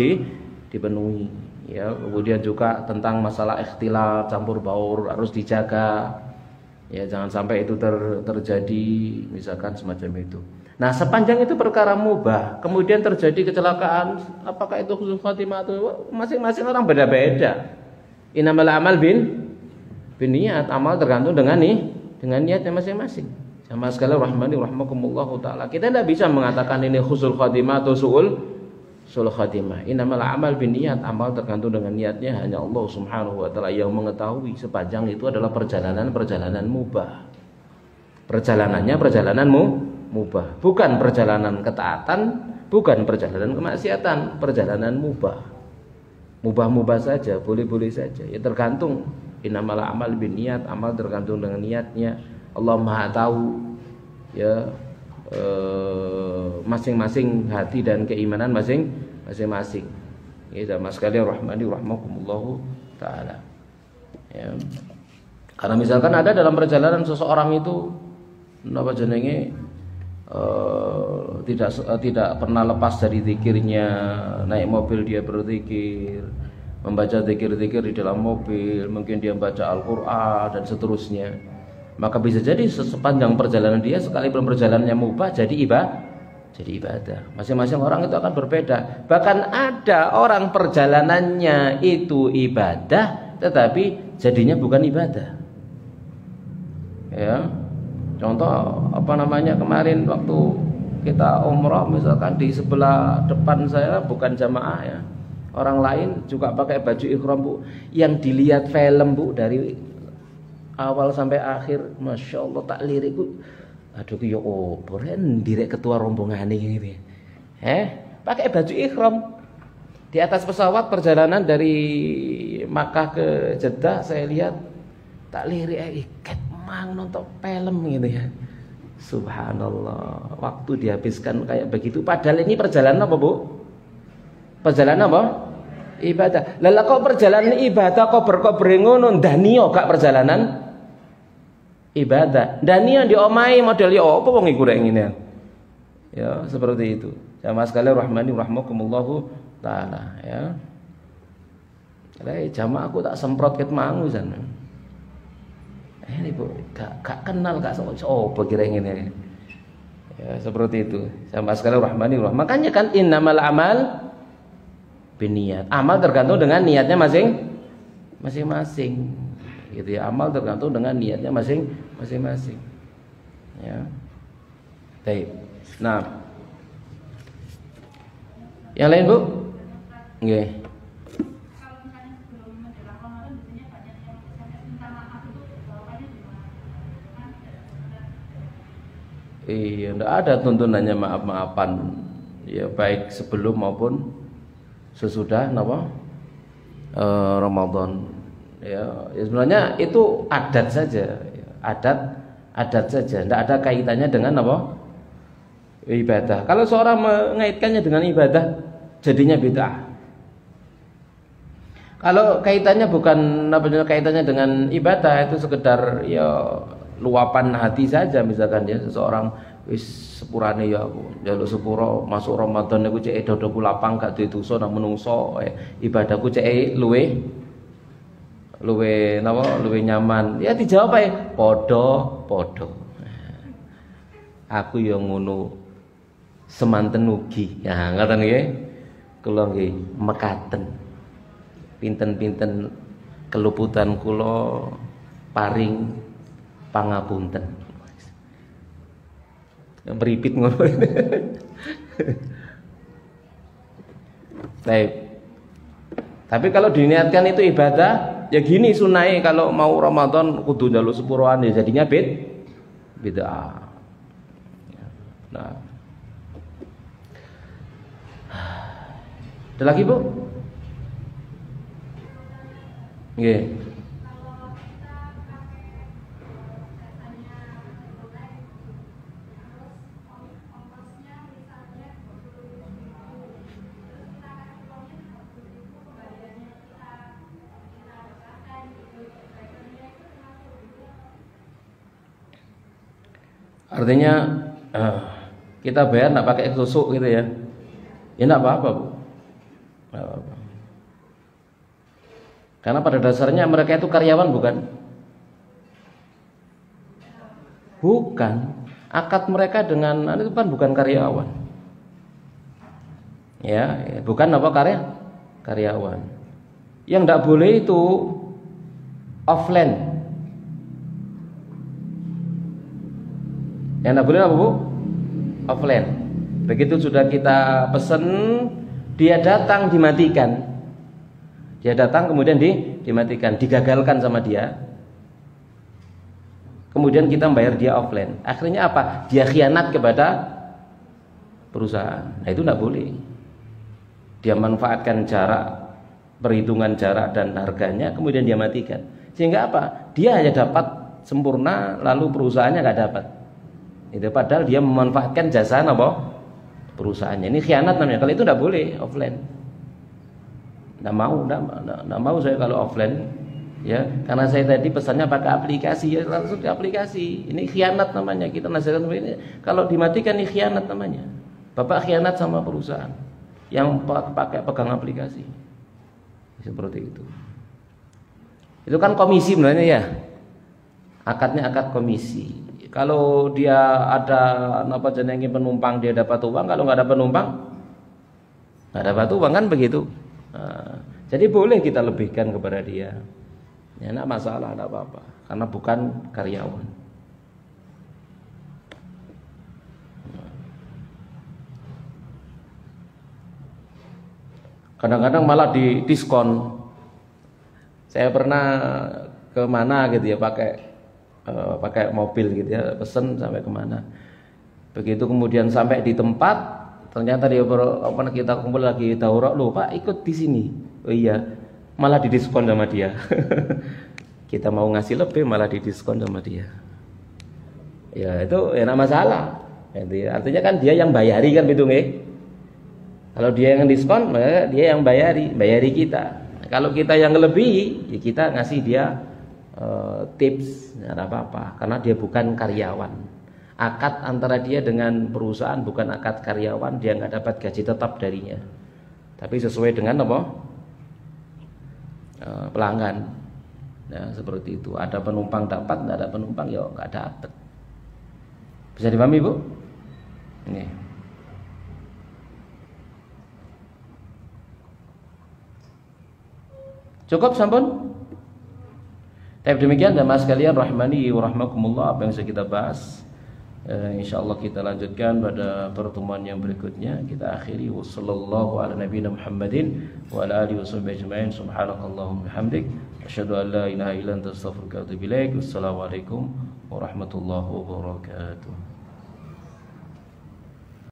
dipenuhi ya. Kemudian juga tentang masalah ikhtilat, campur baur harus dijaga. Ya, jangan sampai itu terjadi misalkan semacam itu. Nah, sepanjang itu perkara mubah, kemudian terjadi kecelakaan, apakah itu husnul khatimah atau masing-masing orang beda-beda. Innamal a'mal bin niat, amal tergantung dengan niatnya masing-masing. Sama sekali rahmani rahimakumullahu taala. Kita tidak bisa mengatakan ini husnul khatimah atau su'ul khatimah. Innamal a'mal bin niat, amal tergantung dengan niatnya hanya Allah Subhanahu wa taala yang mengetahui. Sepanjang itu adalah perjalanan mubah. Perjalanannya mubah, bukan perjalanan ketaatan, bukan perjalanan kemaksiatan, perjalanan mubah. Mubah-mubah saja, boleh-boleh saja. Ya tergantung. Innamal a'mal bin niat, amal tergantung dengan niatnya. Allah Maha tahu ya, masing-masing hati dan keimanan masing-masing. Ya, jamaah sekalian rahmani rahimakumullahu taala. Ya. Karena misalkan ada dalam perjalanan seseorang itu tidak pernah lepas dari zikirnya, naik mobil dia berzikir, membaca zikir-zikir di dalam mobil, mungkin dia membaca Al-Qur'an dan seterusnya. Maka bisa jadi sepanjang perjalanan dia, sekalipun perjalanannya mubah, jadi ibadah. Masing-masing orang itu akan berbeda. Bahkan ada orang perjalanannya itu ibadah, tetapi jadinya bukan ibadah. Ya, contoh kemarin waktu kita umrah, misalkan di sebelah depan saya bukan jamaah ya, orang lain juga pakai baju ihram bu, yang dilihat film bu dari awal sampai akhir, masya Allah tak lirik bu, aduh yo boren direk ketua rombongan ini, pakai baju ihram di atas pesawat perjalanan dari Makkah ke Jeddah, saya lihat tak lirik ikat mang nonton film gitu ya. Subhanallah, waktu dihabiskan kayak begitu. Padahal ini perjalanan apa bu? Perjalanan apa? Ibadah. Lala kok perjalanan ibadah kok ngono danio gak perjalanan ibadah. Danio di omai model yo apa wong iku rek ngene. Ya, seperti itu. Jamaah sekalian rahmani rahimakumullahu taala ya. Jamaah aku tak semprot ket mangu sana. Ini bu, gak kenal gak sama coba kira ngene. Ya, seperti itu. Sama sekali rahmani rahim. Makanya kan innamal amal binniat. Amal tergantung dengan niatnya masing-masing. Gitu ya. Amal tergantung dengan niatnya masing-masing. Ya. Baik. Nah. Yang lain, Bu? Nggih. Iya, enggak ada tuntunannya maaf-maafan. Ya baik sebelum maupun sesudah Ramadan. Ya, sebenarnya itu adat saja. Adat saja, enggak ada kaitannya dengan ibadah. Kalau seorang mengaitkannya dengan ibadah, jadinya bid'ah. Kalau kaitannya bukan kaitannya dengan ibadah, itu sekedar ya luapan hati saja. Misalkan ya seseorang wis sepurane ya njaluk sepuro masuk Ramadan niku cek dodoku lapang gak duwe dosa nang menungso, ibadahku cek luwe nyaman. Ya dijawab ae padha. Aku yang ngono semanten ugi. Ya ngoten nggih. Kula nggih mekaten. Pinten-pinten keluputan kula paring pangapunten. Beripit ngono. Baik. Tapi kalau diniatkan itu ibadah, ya gini sunai kalau mau Ramadan kudu njaluk sepuroan ya jadinya bid'ah. Nah. Ada lagi, Bu? Nggih. Artinya kita bayar enggak pakai susu gitu ya. Ya enggak apa-apa, Bu. Enggak apa-apa. Karena pada dasarnya mereka itu karyawan bukan? Bukan. Akad mereka dengan itu kan bukan karyawan. Ya, bukan karyawan. Yang enggak boleh itu offline. Yang enggak boleh apa, Bu? Offline. Begitu sudah kita pesen, dia datang dimatikan. Dia datang kemudian dimatikan, digagalkan sama dia. Kemudian kita bayar dia offline. Akhirnya apa? Dia khianat kepada perusahaan. Nah, itu enggak boleh. Dia manfaatkan jarak, perhitungan jarak dan harganya, kemudian dia matikan. Sehingga apa? Dia hanya dapat sempurna, lalu perusahaannya enggak dapat. Itu padahal dia memanfaatkan jasa perusahaannya. Ini khianat namanya. Kalau itu enggak boleh offline. Enggak mau saya kalau offline, ya, karena saya tadi pesannya pakai aplikasi, ya langsung di aplikasi. Ini khianat namanya. Kita nasihatkan ini. Kalau dimatikan ini khianat namanya. Bapak khianat sama perusahaan yang pegang aplikasi. Seperti itu. Itu kan komisi sebenarnya ya. Akadnya akad komisi. Kalau dia ada jenenge penumpang dia dapat uang, kalau nggak ada penumpang nggak dapat uang, kan begitu. Nah, jadi boleh kita lebihkan kepada dia. Ya enggak masalah, enggak apa-apa. Karena bukan karyawan. Kadang-kadang malah di diskon. Saya pernah ke mana gitu ya pakai mobil gitu ya, pesen sampai kemana. Begitu kemudian sampai di tempat, ternyata dia kita kumpul lagi daurah, loh Pak ikut di sini. Oh iya, malah didiskon sama dia. Kita mau ngasih lebih malah didiskon sama dia. Ya itu enak masalah. Artinya kan dia yang bayari kan gitu nggih. Kalau dia yang diskon, maka dia yang bayari kita. Kalau kita yang lebih, ya kita ngasih dia tips, nggak apa-apa, karena dia bukan karyawan. Akad antara dia dengan perusahaan bukan akad karyawan, dia nggak dapat gaji tetap darinya, tapi sesuai dengan pelanggan. Nah, seperti itu. Ada penumpang dapat, nggak ada penumpang ya nggak dapat. Bisa dipahami, Bu? Ini. Cukup sampun? Tapi demikian dan mas sekalian rahmani wa rahmakumullah, apa yang bisa kita bahas. Insyaallah kita lanjutkan pada pertemuan yang berikutnya. Kita akhiri wassallallahu ala nabiyina Muhammadin wa ala alihi washabbihi ajmain. Subhanakallahumma bihamdik asyhadu an la ilaha illa anta astaghfiruka wa atubu ilaik. Wassalamualaikum warahmatullahi wabarakatuh.